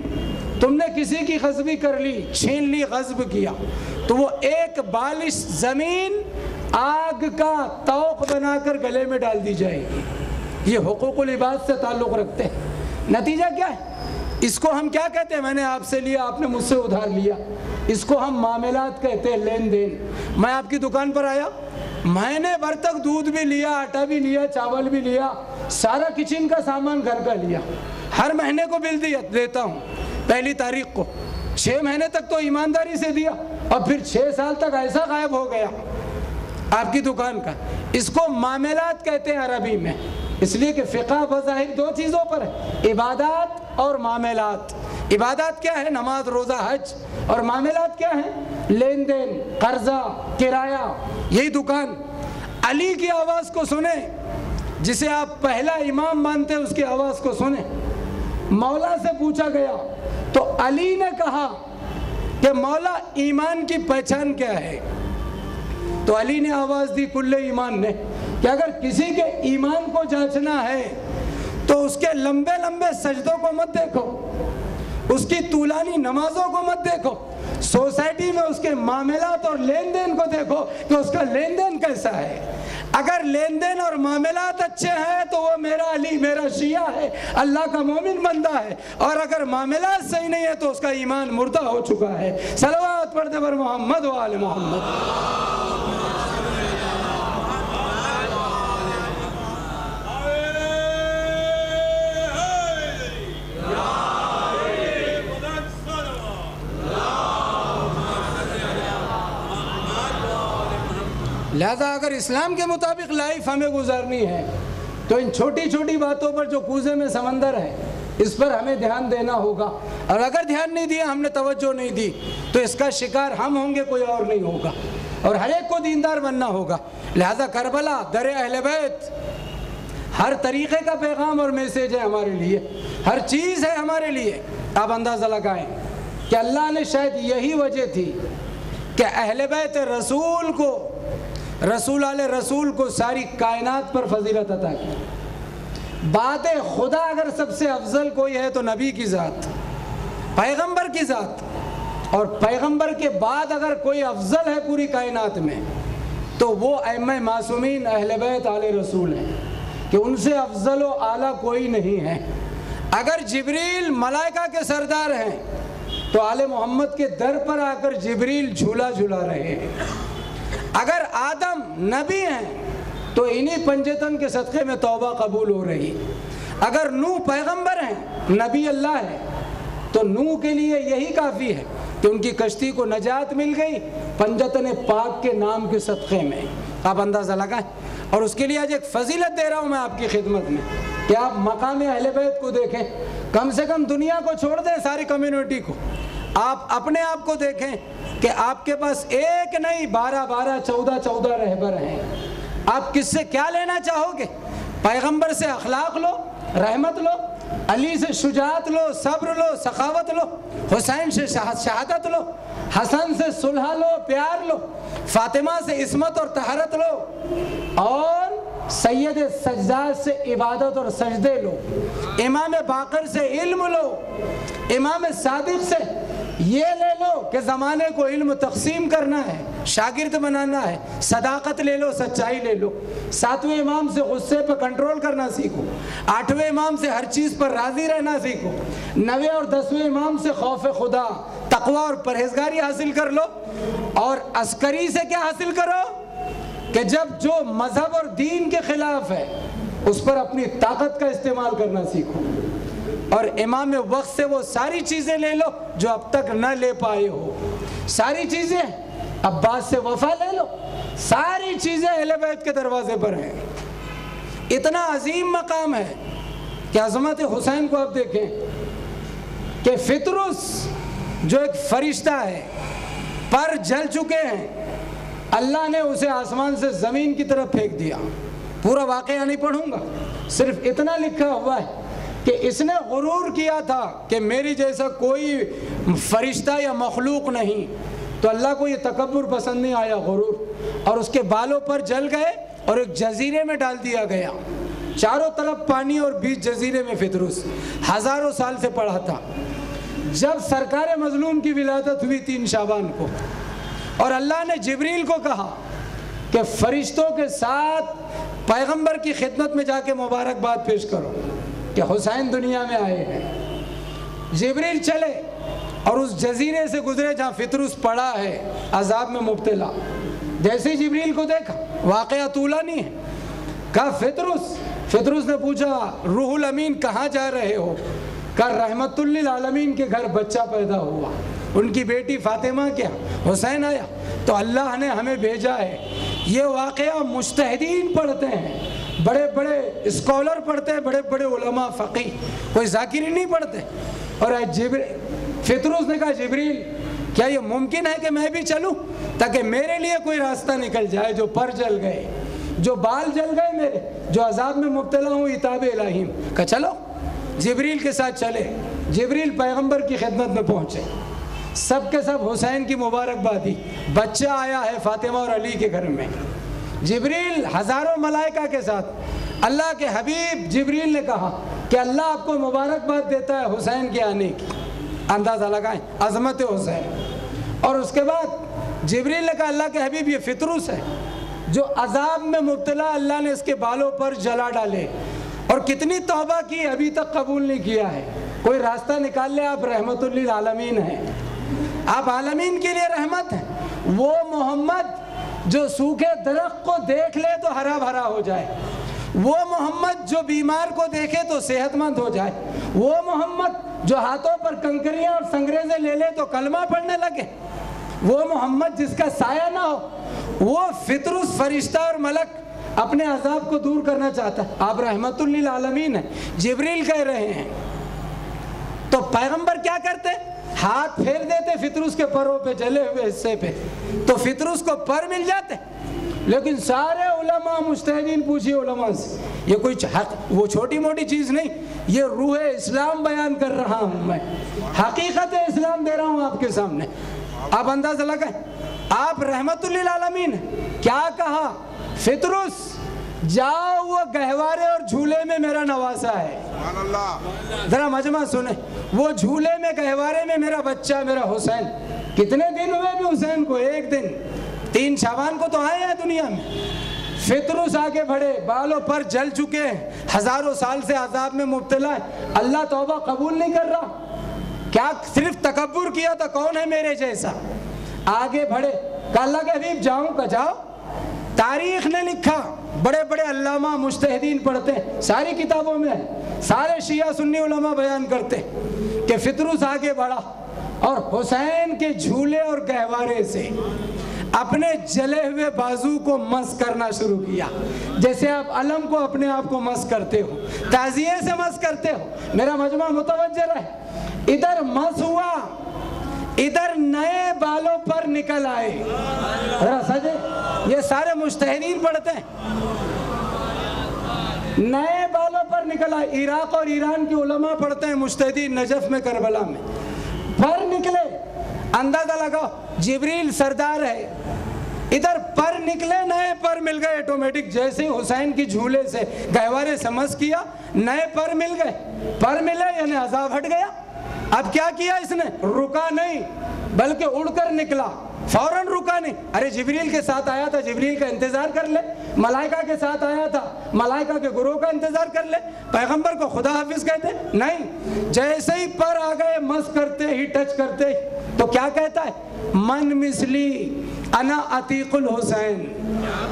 تم نے کسی کی غصبی کر لی, چھین لی, غصب کیا, تو وہ 1 بالش زمین آگ کا توق بنا کر گلے میں ڈال دی جائے گی. یہ حقوق العباد سے تعلق رکھتے ہیں. نتیجہ کیا ہے؟ اس کو ہم کیا کہتے ہیں؟ میں نے آپ سے لیا، آپ نے مجھ سے ادھار لیا، اس کو ہم معاملات کہتے ہیں، لین دین۔ میں آپ کی دکان پر آیا، مہینے بھر تک دودھ بھی لیا، آٹا بھی لیا، چاول بھی لیا، سارا کچن کا سامان گھر کا لیا، ہر مہینے کو بل دیتا ہوں، پہلی تاریخ کو، 6 مہینے تک تو ایمانداری سے دیا، اور پھر 6 سال تک ایسا غائب ہو گیا آپ کی دکان کا۔ اس کو معاملات کہتے ہیں عربی میں، اس لیے کہ فقہ بظاہر 2 چیزوں پر ہے، عبادات اور معاملات۔ عبادات کیا ہے؟ نماز، روزہ، حج، اور معاملات کیا ہے؟ لین دین، قرضہ، کرایہ، یہی دکان۔ علی کی آواز کو سنیں، جسے آپ پہلا امام مانتے ہیں، اس کی آواز کو سنیں۔ مولا سے پوچھا گیا تو علی نے کہا کہ مولا ایمان کی پہچان کیا ہے؟ تو علی نے آواز دی کل ایمان نے کہ اگر کسی کے ایمان کو جانچنا ہے تو اس کے لمبے لمبے سجدوں کو مت دیکھو، اس کی طولانی نمازوں کو مت دیکھو، سوسائٹی میں اس کے معاملات اور لین دین کو دیکھو کہ اس کا لین دین کیسا ہے۔ اگر لین دین اور معاملات اچھے ہیں تو وہ میرا علی، میرا شیعہ ہے، اللہ کا مومن بندہ ہے، اور اگر معاملات صحیح نہیں ہے تو اس کا ایمان مردہ ہو چکا ہے۔ صلوات پڑھتے پر محمد و آل محمد۔ لہذا اگر اسلام کے مطابق لائف ہمیں گزارنی ہے تو ان چھوٹی چھوٹی باتوں پر جو کوزے میں سمندر ہے، اس پر ہمیں دھیان دینا ہوگا، اور اگر دھیان نہیں دیا، ہم نے توجہ نہیں دی، تو اس کا شکار ہم ہوں گے، کوئی اور نہیں ہوگا، اور ہر ایک کو دیندار بننا ہوگا۔ لہذا کربلا، در اہل بیت، ہر طریقے کا پیغام اور میسیج ہے ہمارے لیے، ہر چیز ہے ہمارے لیے۔ آپ اندازہ لگائیں کہ اللہ نے شاید یہی وجہ تھی کہ اہل بیت رسول کو، رسول علیہ رسول کو ساری کائنات پر فضیلت عطا کی۔ بعد خدا اگر سب سے افضل کوئی ہے تو نبی کی ذات، پیغمبر کی ذات، اور پیغمبر کے بعد اگر کوئی افضل ہے پوری کائنات میں تو وہ ائمہ معصومین اہل بیت آل رسول ہیں، کہ ان سے افضل و اعلیٰ کوئی نہیں ہے۔ اگر جبریل ملائکہ کے سردار ہیں تو آل محمد کے در پر آ کر جبریل جھولا جھولا رہے ہیں۔ اگر آدم نبی ہیں تو انہی پنجتن کے صدقے میں توبہ قبول ہو رہی۔ اگر نوح پیغمبر ہیں، نبی اللہ ہے، تو نوح کے لیے یہی کافی ہے کہ ان کی کشتی کو نجات مل گئی پنجتن پاک کے نام کے صدقے میں۔ آپ اندازہ لگائیں، اور اس کے لیے آج ایک فضیلت دے رہا ہوں میں آپ کی خدمت میں کہ آپ مقام اہل بیت کو دیکھیں، کم سے کم دنیا کو چھوڑ دیں، ساری کمیونٹی کو، آپ اپنے آپ کو دیکھیں کہ آپ کے پاس ایک نہیں 12 14 رہبر ہیں۔ آپ کس سے کیا لینا چاہو گے؟ پیغمبر سے اخلاق لو، رحمت لو، علی سے شجاعت لو، صبر لو، سخاوت لو، حسین سے شہادت لو، حسن سے صلح لو، پیار لو، فاطمہ سے عصمت اور طہارت لو، اور سید سجدات سے عبادت اور سجدے لو، امام باقر سے علم لو، امام صادق سے یہ لے لو کہ زمانے کو علم تقسیم کرنا ہے، شاگرد بنانا ہے، صداقت لے لو، سچائی لے لو۔ 7ویں امام سے غصے پہ کنٹرول کرنا سیکھو، 8ویں امام سے ہر چیز پر راضی رہنا سیکھو، 9ویں اور 10ویں امام سے خوف خدا، تقوی اور پرہیزگاری حاصل کر لو، اور عسکری سے کیا حاصل کرو کہ جب جو مذہب اور دین کے خلاف ہے اس پر اپنی طاقت کا استعمال کرنا سیکھو، اور امام وقت سے وہ ساری چیزیں لے لو جو اب تک نہ لے پائے ہو، ساری چیزیں عباس سے وفا لے لو، ساری چیزیں اہل بیت کے دروازے پر ہیں۔ اتنا عظیم مقام ہے کہ عظمت حسین کو اب دیکھیں کہ فطرس جو ایک فرشتہ ہے، پر جل چکے ہیں، اللہ نے اسے آسمان سے زمین کی طرف پھینک دیا۔ پورا واقعہ نہیں پڑھوں گا، صرف اتنا لکھا ہوا ہے کہ اس نے غرور کیا تھا کہ میری جیسا کوئی فرشتہ یا مخلوق نہیں، تو اللہ کو یہ تکبر پسند نہیں آیا، غرور، اور اس کے بالوں پر جل گئے اور ایک جزیرے میں ڈال دیا گیا، چاروں طرف پانی اور بیچ جزیرے میں فطرس، ہزاروں سال سے پڑا تھا۔ جب سرکار مظلوم کی ولادت ہوئی 3 شعبان کو، اور اللہ نے جبریل کو کہا کہ فرشتوں کے ساتھ پیغمبر کی خدمت میں جا کے مبارکباد پیش کرو کہ حسین دنیا میں آئے ہیں، جبریل چلے اور اس جزیرے سے گزرے جہاں فطرس پڑا ہے عذاب میں مبتلا. جیسے ہی جبریل کو دیکھا، واقعہ طولا نہیں ہے، کہا فطرس نے پوچھا روح الامین کہاں جا رہے ہو؟ کہا رحمت للعالمین کے گھر بچہ پیدا ہوا، ان کی بیٹی فاطمہ کیا حسین آیا تو اللہ نے ہمیں بھیجا ہے. یہ واقعہ مجتہدین پڑھتے ہیں، بڑے بڑے اسکالر پڑھتے ہیں، بڑے بڑے علماء فقیہ، کوئی ذاکری نہیں پڑھتے. اور فطرس نے کہا جبریل کیا یہ ممکن ہے کہ میں بھی چلوں تاکہ میرے لیے کوئی راستہ نکل جائے؟ جو پر جل گئے، جو بال جل گئے میرے، جو عذاب میں مبتلا ہوں، عتاب الہیم. کہا چلو. جبریل کے ساتھ چلے. جبریل پیغمبر کی خدمت میں پہنچے، سب کے سب حسین کی مبارکبادی، بچہ آیا ہے فاطمہ اور علی کے گھر میں. جبریل ہزاروں ملائکہ کے ساتھ، اللہ کے حبیب جبریل نے کہا کہ اللہ آپ کو مبارکباد دیتا ہے حسین کے آنے کی. اندازہ لگائیں عظمت حسین. اور اس کے بعد جبریل نے کہا اللہ کے حبیب یہ فطرس ہے جو عذاب میں مبتلا، اللہ نے اس کے بالوں پر جلا ڈالے اور کتنی توبہ کی ابھی تک قبول نہیں کیا ہے. کوئی راستہ نکال لے، آپ رحمت للعالمین ہیں، آپ عالمین کے لیے رحمت ہیں. وہ محمد جو سوکھے درخت کو دیکھ لے تو ہرا بھرا ہو جائے، وہ محمد جو بیمار کو دیکھے تو صحت مند ہو جائے، وہ محمد جو ہاتھوں پر کنکریاں اور سنگریزیں لے لے تو کلمہ پڑھنے لگے، وہ محمد جس کا سایہ نہ ہو. وہ فطرس فرشتہ اور ملک اپنے عذاب کو دور کرنا چاہتا ہے. آپ رحمت للعالمین ہیں، جبریل کہہ رہے ہیں. تو پیغمبر کیا کرتے؟ ہاتھ پھیر دیتے فطرس کے پروں پہ، جلے ہوئے حصے پہ، تو فطرس کو پر مل جاتے. لیکن سارے علماء مجتہدین، پوچھئے علماء سے، یہ کوئی وہ چھوٹی موٹی چیز نہیں، یہ روح اسلام بیان کر رہا ہوں میں، حقیقت اسلام دے رہا ہوں آپ کے سامنے. آپ اندازہ لگائیں، آپ رحمت للعالمین کیا کہا؟ فطرس جاؤ، وہ گہوارے اور جھولے میں میرا نواسا ہے. ذرا مجمع سنیں، وہ جھولے میں گہوارے میں میرا بچہ، میرا حسین. کتنے دن ہوئے بھی حسین کو؟ ایک دن. 3 شعبان کو تو آئے ہیں دنیا میں. فطرس آگے بڑھے، بالوں پر جل چکے ہیں، ہزاروں سال سے عذاب میں مبتلا ہے. اللہ توبہ قبول نہیں کر رہا. کیا صرف تکبر کیا تھا؟ کون ہے میرے جیسا؟ آگے بڑھے، کہ اللہ کے حبیب جاؤں؟ کا جاؤ. تاریخ نے لکھا، بڑے بڑے علامہ مجتہدین پڑھتے ہیں، ساری کتابوں میں، سارے شیعہ سنی علماء بیان کرتے کہ فطرس آگے بڑھا اور حسین کے جھولے اور گہوارے سے اپنے جلے ہوئے بازو کو مس کرنا شروع کیا، جیسے آپ علم کو اپنے آپ کو مس کرتے ہو، تعزیے سے مس کرتے ہو. میرا مجمع متوجہ رہے. ادھر مس ہوا، ادھر نئے بالوں پر نکل آئے. ذرا سجے، یہ سارے مجتہدین پڑھتے ہیں، نئے بالوں پر نکل آئے. عراق اور ایران کے علماء پڑھتے ہیں، مجتہدین، نجف میں، کربلا میں. پر نکلے، اندازہ لگاؤ، جبریل سردار ہے، ادھر پر نکلے، نئے پر مل گئے آٹومیٹک. جیسے ہی حسین کی جھولے سے گہوارے سے مس کیا، نئے پر مل گئے. پر ملے یعنی عذاب ہٹ گیا. اب کیا کیا اس نے؟ رکا نہیں، بلکہ اڑ کر نکلا. فوراً رکا نہیں. ارے جبریل کے ساتھ آیا تھا، جبریل کا انتظار کر لے. ملائکہ کے ساتھ آیا تھا، ملائکہ کے گروہ کا انتظار کر لے. پیغمبر کو خدا حافظ کہتے نہیں. جیسے ہی پر آ گئے، مس کرتے ہی، ٹچ کرتے ہی، تو کیا کہتا ہے؟ من مثلی انا عتیق الحسین.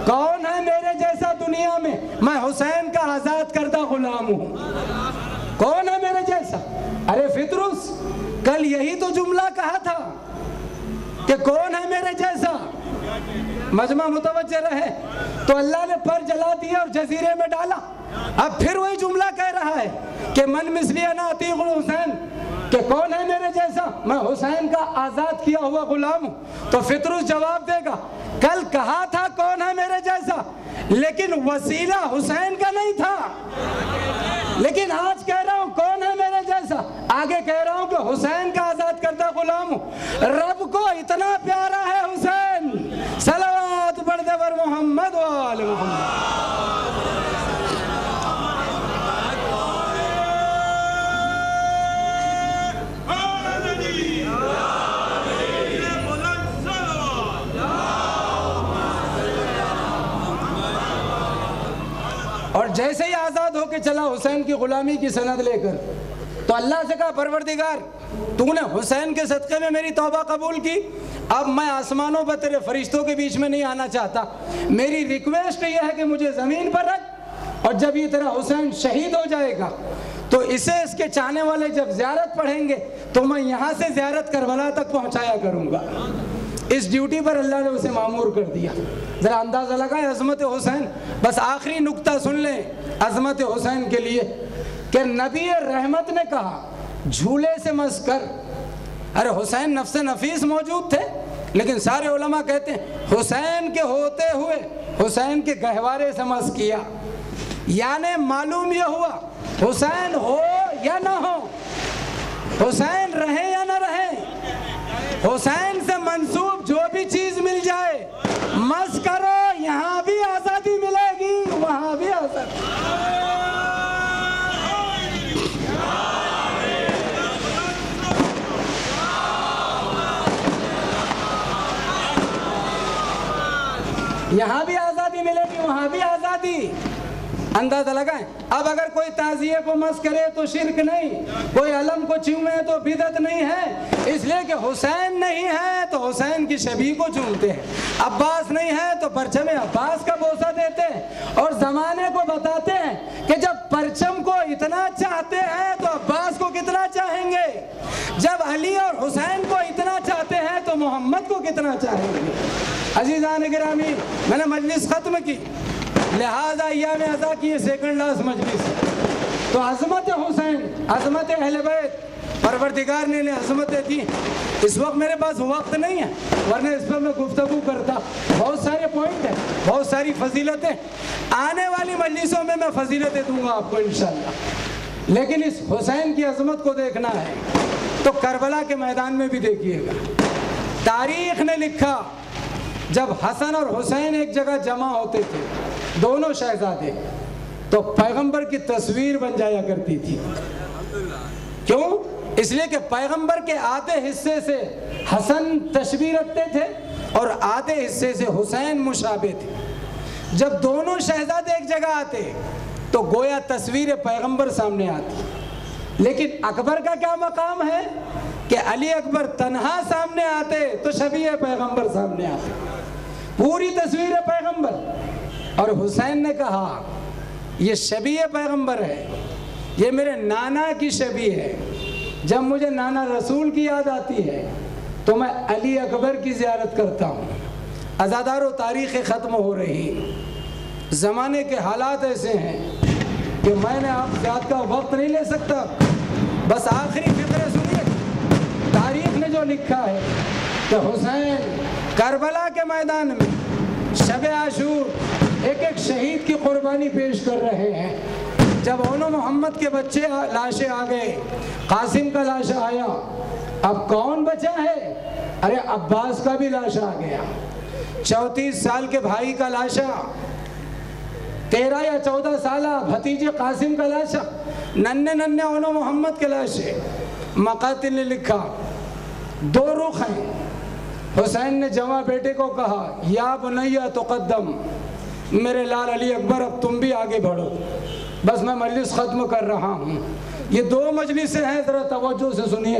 کون ہے میرے جیسا دنیا میں؟ میں حسین کا آزاد کردہ غلام ہوں. کون ہے میرے جیسا؟ ارے فطرس، کل یہی تو جملہ کہا تھا کہ کون ہے میرے جیسا. مجمع متوجہ رہے. تو اللہ نے پر جلا دیا اور جزیرے میں ڈالا. اب پھر وہی جملہ کہہ رہا ہے کہ من مثلی انا عتیق الحسین، کہ کون ہے میرے جیسا؟ میں حسین کا آزاد کیا ہوا غلام ہوں. تو فطرس جواب دے گا، کل کہا تھا کون ہے میرے جیسا، لیکن وسیلہ حسین کا نہیں تھا. لیکن آج کہہ رہا ہوں کون ہے میرے جیسا، آگے کہہ رہا ہوں کہ حسین کا آزاد کردہ غلام ہوں. رب کو اتنا پیارا ہے حسین. صلوات پڑھ دے بر محمد و آل محمد. اور جیسے ہی آزاد ہو کے چلا حسین کی غلامی کی سند لے کر، تو اللہ سے کہا پروردگار تو نے حسین کے صدقے میں میری توبہ قبول کی، اب میں آسمانوں پر تیرے فرشتوں کے بیچ میں نہیں آنا چاہتا، میری ریکویسٹ یہ ہے کہ مجھے زمین پر رکھ، اور جب یہ تیرا حسین شہید ہو جائے گا تو اسے اس کے چاہنے والے جب زیارت پڑھیں گے تو میں یہاں سے زیارت کربلا تک پہنچایا کروں گا۔ اس ڈیوٹی پر اللہ نے اسے مامور کر دیا۔ ذرا اندازہ لگائیں عظمت حسین۔ بس آخری نکتہ سن لیں عظمت حسین کے لیے کہ نبی رحمت نے کہا جھولے سے مس کر، ارے حسین نفس نفیس موجود تھے لیکن سارے علماء کہتے ہیں حسین کے ہوتے ہوئے حسین کے گہوارے سے مس کیا، یعنی معلوم یہ ہوا حسین ہو یا نہ ہو، حسین رہے یا نہ رہے، حسین سے منسوب جو بھی چیز مل جائے مس کرو، یہاں بھی آزادی ملے گی وہاں بھی آزادی۔ یہاں بھی آزادی ملے گی وہاں بھی آزادی۔ اندازہ لگائیں، اب اگر کوئی تعزیے کو مس کرے تو شرک نہیں، کوئی علم کو چومے تو بدعت نہیں ہے، اس لیے کہ حسین نہیں ہے تو حسین کی شبیہ کو چومتے ہیں، عباس نہیں ہے تو پرچم عباس کا بوسہ دیتے ہیں، اور زمانے کو بتاتے ہیں کہ جب پرچم کو اتنا چاہتے ہیں تو عباس کو کتنا چاہیں گے، جب علی اور حسین کو اتنا چاہتے ہیں تو محمد کو کتنا چاہیں گے۔ عزیزان گرامی، میں نے مجلس ختم کی، لہذا ایام عزا کی یہ سیکنڈ لاسٹ مجلس ہے، تو عظمت حسین، عظمت اہل بیت، پروردگار نے انہیں عظمتیں دی۔ اس وقت میرے پاس وقت نہیں ہے ورنہ اس پر میں گفتگو کرتا، بہت سارے پوائنٹ ہیں، بہت ساری فضیلتیں، آنے والی مجلسوں میں فضیلتیں دوں گا آپ کو انشاءاللہ، لیکن اس حسین کی عظمت کو دیکھنا ہے تو کربلا کے میدان میں بھی دیکھیے گا۔ تاریخ نے لکھا جب حسن اور حسین ایک جگہ جمع ہوتے تھے دونوں شہزادے تو پیغمبر کی تصویر بن جایا کرتی تھی۔ کیوں؟ اس لیے کہ پیغمبر کے آدھے حصے سے حسن تشبیہ رکھتے تھے اور آدھے حصے سے حسین مشابہ تھے۔ جب دونوں شہزادے ایک جگہ آتے تو گویا تصویر پیغمبر سامنے آتی، لیکن اکبر کا کیا مقام ہے کہ علی اکبر تنہا سامنے آتے تو شبیہ پیغمبر سامنے آتے، پوری تصویر پیغمبر، اور حسین نے کہا یہ شبیہ پیغمبر ہے، یہ میرے نانا کی شبیہ ہے، جب مجھے نانا رسول کی یاد آتی ہے تو میں علی اکبر کی زیارت کرتا ہوں۔ عزادارو، تاریخ ختم ہو رہی، زمانے کے حالات ایسے ہیں کہ میں نے آپ زیادہ کا وقت نہیں لے سکتا، بس آخری فقرے سنیے۔ تاریخ نے جو لکھا ہے کہ حسین کربلا کے میدان میں شب عاشور ایک ایک شہید کی قربانی پیش کر رہے ہیں۔ جب اونو محمد کے بچے لاشیں آ گئے، قاسم کا لاشا آیا، اب کون بچا ہے؟ ارے عباس کا بھی لاشا آ گیا، 34 سال کے بھائی کا لاشا، 13 یا 14 سالہ بھتیجے قاسم کا لاشا، ننھے ننھے اونو محمد کے لاشے۔ مقاتل نے لکھا 2 رخ ہیں۔ حسین نے جواں بیٹے کو کہا یا بنیہ تقدم، میرے لال علی اکبر اب تم بھی آگے بڑھو، بس میں مجلس ختم کر رہا ہوں۔ یہ 2 مجلسیں ہیں، ذرا توجہ سے سنیے۔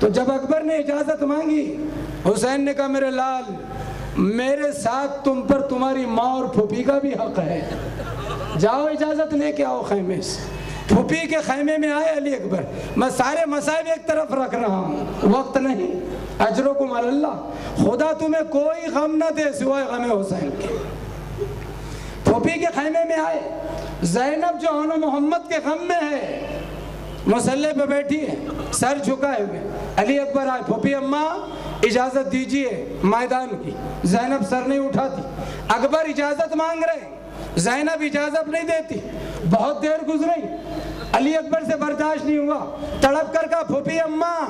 تو جب اکبر نے اجازت مانگی، حسین نے کہا میرے لال میرے ساتھ تم پر تمہاری ماں اور پھوپھی کا بھی حق ہے، جاؤ اجازت لے کے آؤ خیمے سے۔ پھوپھی کے خیمے میں آئے علی اکبر، میں سارے مصائب ایک طرف رکھ رہا ہوں، وقت نہیں، اجرکم علی اللہ، خدا تمہیں کوئی غم نہ دے سوائے غم حسین کے۔ پھوپھی کے خیمے میں آئے، زینب جو آن محمد کے غم میں ہے مسلح پہ بیٹھی ہے سر جھکائے ہوئے، علی اکبر آئے، پھوپھی اماں اجازت دیجئے میدان کی، زینب سر نہیں اٹھاتی، اکبر اجازت مانگ رہے ہیں، زینب اجازت نہیں دیتی، بہت دیر گزری، علی اکبر سے برداشت نہیں ہوا، تڑپ کر کہا پھوپھی اماں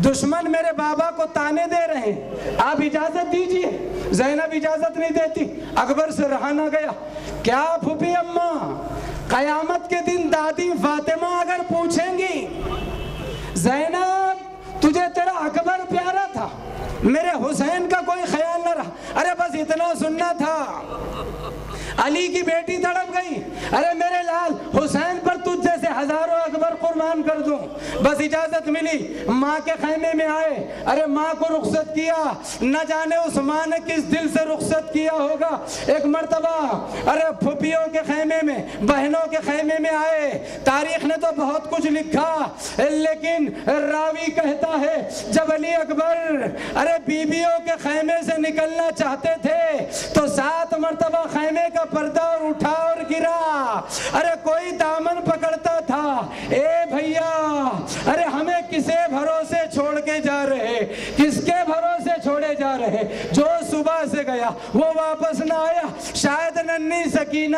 دشمن میرے بابا کو تانے دے رہے ہیں، آپ اجازت دیجئے، زینب اجازت نہیں دیتی، اکبر سے رہا نہ گیا، کیا پھوپھی اماں قیامت کے دن دادی فاطمہ اگر پوچھیں گی زینب تجھے تیرا اکبر پیارا تھا میرے حسین کا کوئی خیال نہ رہا، ارے بس اتنا سننا تھا، علی کی بیٹی تڑپ گئی، ارے میرے لال حسین پر تجھ جیسے ہزاروں اکبر قربان کر دوں، بس اجازت ملی، ماں کے خیمے میں آئے، ارے ماں کو رخصت کیا، نہ جانے اس ماں نے کس دل سے رخصت کیا ہوگا، ایک مرتبہ ارے پھوپھیوں کے خیمے میں بہنوں کے خیمے میں آئے، تاریخ نے تو بہت کچھ لکھا لیکن راوی کہتا ہے جب علی اکبر ارے بیویوں کے خیمے سے نکلنا چاہتے تھے تو 7 مرتبہ خیمے کا پردہ اور اٹھا اور گرا، ارے کوئی دامن پکڑتا تھا، اے بھیا ارے ہمیں کسے بھروسے چھوڑ کے جا رہے، کس کے بھروسے چھوڑے جا رہے، جو صبح سے گیا وہ واپس نہ آیا، شاید ننھی سکینہ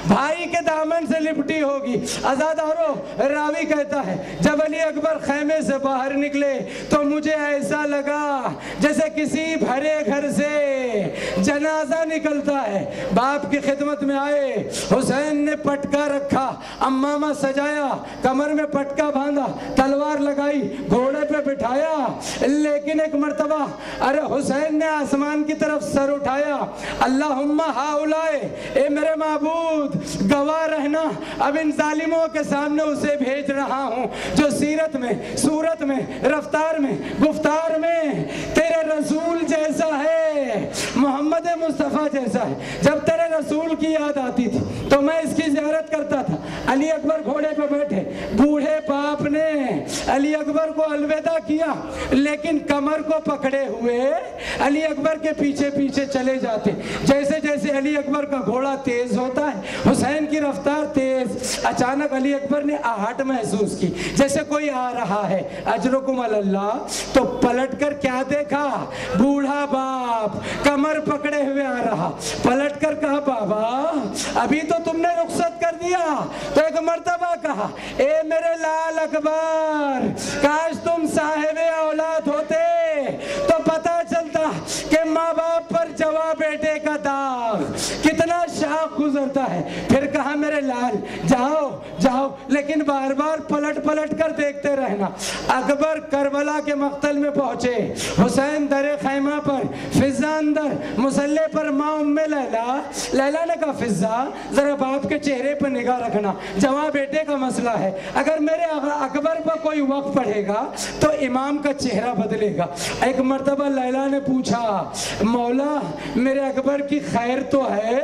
بھائی کے دامن سے لپٹی ہوگی۔ عزادارو راوی کہتا ہے جب علی اکبر خیمے سے باہر نکلے تو مجھے ایسا لگا جیسے کسی بھرے گھر سے جنازہ نکلتا ہے، باپ کی خدمت میں آئے، حسین نے پٹکا رکھا، امامہ سجایا، کمر میں پٹکا باندھا، تلوار لگائی، گھوڑے پہ بٹھایا، لیکن ایک مرتبہ ارے حسین نے آسمان کی طرف سر اٹھایا، اللہم ہاؤلائے، اے میرے معبود گواہ رہنا، اب ان ظالموں کے سامنے اسے بھیج رہا ہوں جو سیرت میں، صورت میں، رفتار میں، گفتار میں تیرے رسول جیسا ہے، محمد مصطفیٰ جیسا ہے۔ جب تیرے رسول کی یاد آتی تھی تو میں اس کی زیارت کرتا تھا۔ علی اکبر گھوڑے پہ بیٹھے، بوڑھے باپ نے علی اکبر کو الوداع کیا لیکن کمر کو پکڑے ہوئے علی اکبر کے پیچھے پیچھے چلے جاتے، جیسے جیسے علی اکبر کا گھوڑا تیز ہوتا ہے حسین کی رفتار تیز، اچانک علی اکبر نے آہٹ محسوس کی جیسے کوئی آ رہا ہے، اجرکم علی اللہ، تو پلٹ کر کیا دیکھا، بوڑھا باپ کمر پکڑے ہوئے آ رہا، پلٹ کر کہا بابا ابھی تو تم نے رخصت کر دیا، تو ایک مرتبہ کہا اے میرے لال اکبر کاش تم صاحب اولاد ہوتے تو پتا چلتا کہ ماں باپ پر جوا بیٹے کا داغ کتنا شاق گزرتا ہے۔ پھر کہا میرے لال جاؤ جاؤ، لیکن بار بار پلٹ پلٹ کر دیکھتے رہنا۔ اکبر کربلا کے مقتل میں پہنچے، حسین در خیمہ پر، فضا اندر، مسلح پر ماں ام لیلا، لیلا نے کہا فضا ذرا باپ کے چہرے پر نگاہ رکھنا، جوان بیٹے کا مسئلہ ہے، اگر میرے اکبر پر کوئی وقت پڑھے گا تو امام کا چہرہ بدلے گا۔ ایک مرتبہ لیلا نے پوچھا مولا میرے اکبر کی خیر تو ہے؟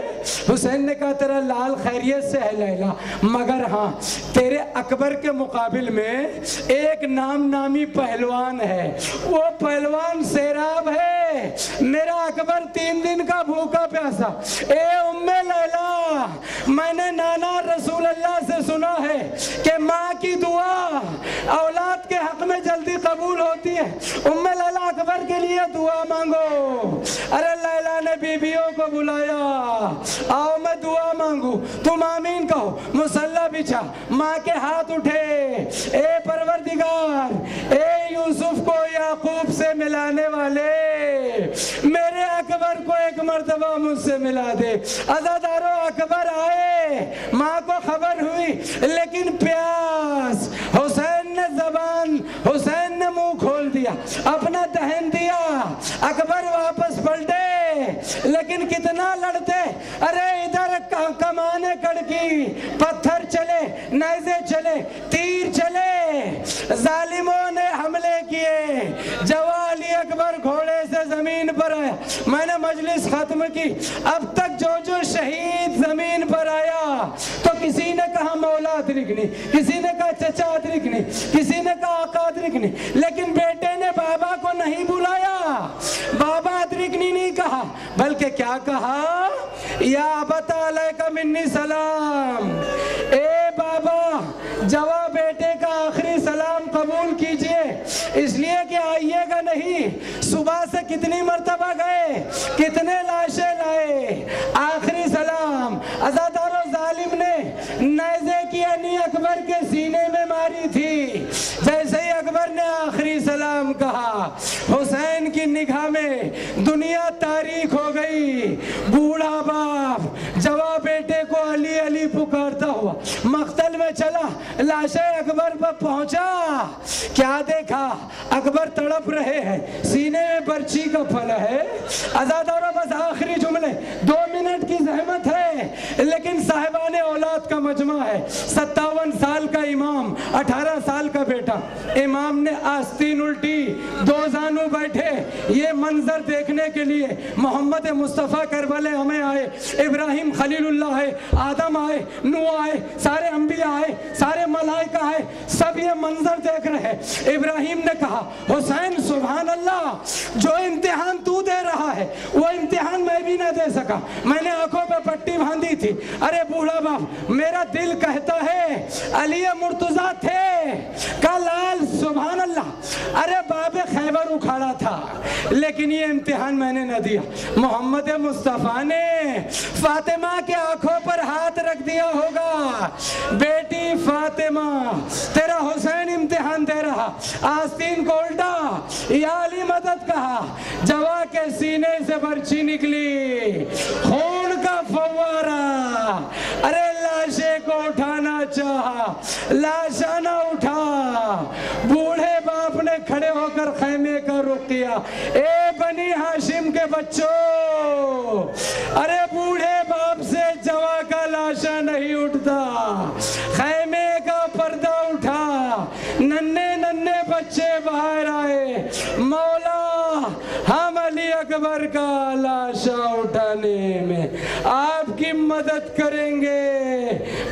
حسین نے کہا تیرا لال خیریت سے ہے لیلا، مگر ہاں تیرے اکبر کے مقابل میں ایک نام نامی پہلوان ہے، وہ پہلوان سیراب ہے، میرا اکبر 3 دن کا بھوکا پیاسا۔ اے ام لیلا میں نے نانا رسول اللہ سے سنا ہے کہ ماں کی دعا اولاد کے حق میں جلدی قبول ہوتی ہے، ام لیلا اکبر کے لیے دعا مانگو۔ ارے لیلا نے بیویوں کو بلایا، آؤ میں دعا مانگوں، تم آمین کہو، مصلی بچھا، ماں کے ہاتھ اٹھے، اے پروردگار اے یوسف کو یعقوب سے ملانے والے میرے اکبر کو ایک مرتبہ مجھ سے ملا دے۔ عزادارو اکبر آئے، ماں کو خبر ہوئی لیکن پیاس، حسین نے زبان، حسین نے منہ کھول دیا، اپنا دہن دیا، اکبر واپس پلٹے لیکن کتنا لڑتے، ارے ادھر کمانے کڑکی، پتھر چلے، نیزے چلے، تیر چلے، ظالموں نے حملے کیے، جوان علی اکبر گھوڑے سے زمین پر آیا. میں نے مجلس ختم کی. اب تک جو شہید زمین پر آیا تو کسی نے کہا مولا ادرکنی, کسی نے کہا چچا ادرکنی, کسی نے کہا آقا ادرکنی, لیکن بیٹے نے بابا کو نہیں بلایا. بابا ادرکنی نہیں کہا, بلکہ کیا کہا؟ یا ابت علیک منی سلام. اے بابا, جواب بیٹے کا آخری سلام قبول کیجئے, اس لیے کہ آئیے گا نہیں. صبح سے کتنی مرتبہ گئے, کتنے لاشیں لائے, آخری سلام. عزادار و ظالم نے نیزے کی انی اکبر کے سینے میں ماری تھی. جیسے ہی اکبر نے آخری سلام کہا, حسین کی نگاہ میں دنیا تاریک ہو گئی. بوڑھا باپ جواب بیٹے کو علی علی پکارتا ہوا مقتل میں چلا. لاشیں اکبر پر پہنچا, کیا دیکھا؟ اکبر تڑپ رہے ہیں, سینے میں برچی کا پھل ہے. عزاداروں, بس آخری جملے, 2 منٹ کی زحمت ہے, لیکن صاحبان اولاد کا مجمع ہے. 57 سال کا امام, 18 سال کا بیٹا. امام نے آستین الٹی, 2 زانو بیٹھے. یہ منظر دیکھنے کے لیے محمد مصطفیٰ کربلے ہمیں آئے, ابراہیم خلیل اللہ آئے, آدم آئے, نوح آئے, سارے انبیاء آئے, سارے ملائکہ آئے, سب یہ منظر دیکھ رہے. ابراہیم نے کہا, حسین سبحان اللہ, جو امتحان تو دے رہا ہے وہ امتحان میں بھی نہ دے سکا. میں نے آنکھوں پہ پٹی باندھی تھی. ارے بوڑھا باپ, میرا دل کہتا ہے علی مرتضیٰ تھے کا لال, سبحان اللہ. ارے باب خیبر اکھاڑا تھا, لیکن یہ امتحان میں نے نہ دیا. محمد مصطفیٰ نے فاطمہ کے آنکھوں پر ہاتھ رکھ دیا ہوگا, بیٹی فاطمہ تیرا حسین امتحان دے رہا. آستین کو الٹا, یا علی مدد کہا. جوا کے سینے سے برچی نکلی, خون کا فوارہ. ارے لاشے کو اٹھانا چاہا, لاشا نہ اٹھا. بوڑھے باپ نے کھڑے ہو کر خیمے کا رخ کیا. اے بنی ہاشم کے بچوں, ارے بوڑھے باپ سے جوا کا لاشا نہیں اٹھتا. خیمے کا پردہ اٹھا, ننھے بچے باہر آئے. مولا, ہم علی اکبر کا لاشا اٹھانے میں آپ کی مدد کریں گے.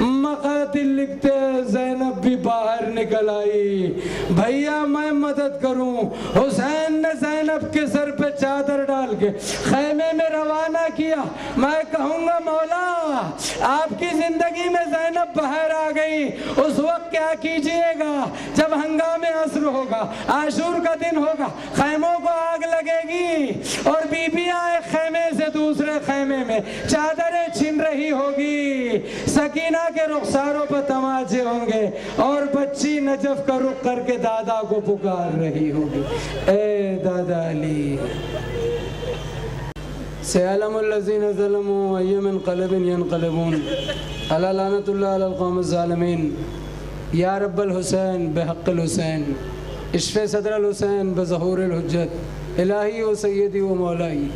مقاتل لکھتے زینب بھی باہر نکل آئی, بھیا میں مدد کروں. حسین نے زینب کے سر پہ چادر ڈال کے خیمے میں روانہ کیا. میں کہوں گا مولا, آپ کی زندگی میں زینب باہر آ گئی, اس وقت کیا کیجئے گا؟ جب ہنگامے عصر ہوگا, عاشور کا دن ہوگا, خیموں کو آگ لگے گی اور بیبیاں ایک خیمے سے دوسرے خیمے میں چادریں چھن رہی ہوگی. سکینہ کے رخساروں پر تماچے ہوں گے اور بچی نجف کا رخ کر کے دادا کو پکار رہی ہوگی, اے دادا علی. سيعلم الذين ظلموا أي منقلب ينقلبون ألا لعنة الله على القوم الظالمين. يا رب الحسين بحق الحسين, اشف صدر الحسين بظهور الحجت, الہی و سیدی و مولائی.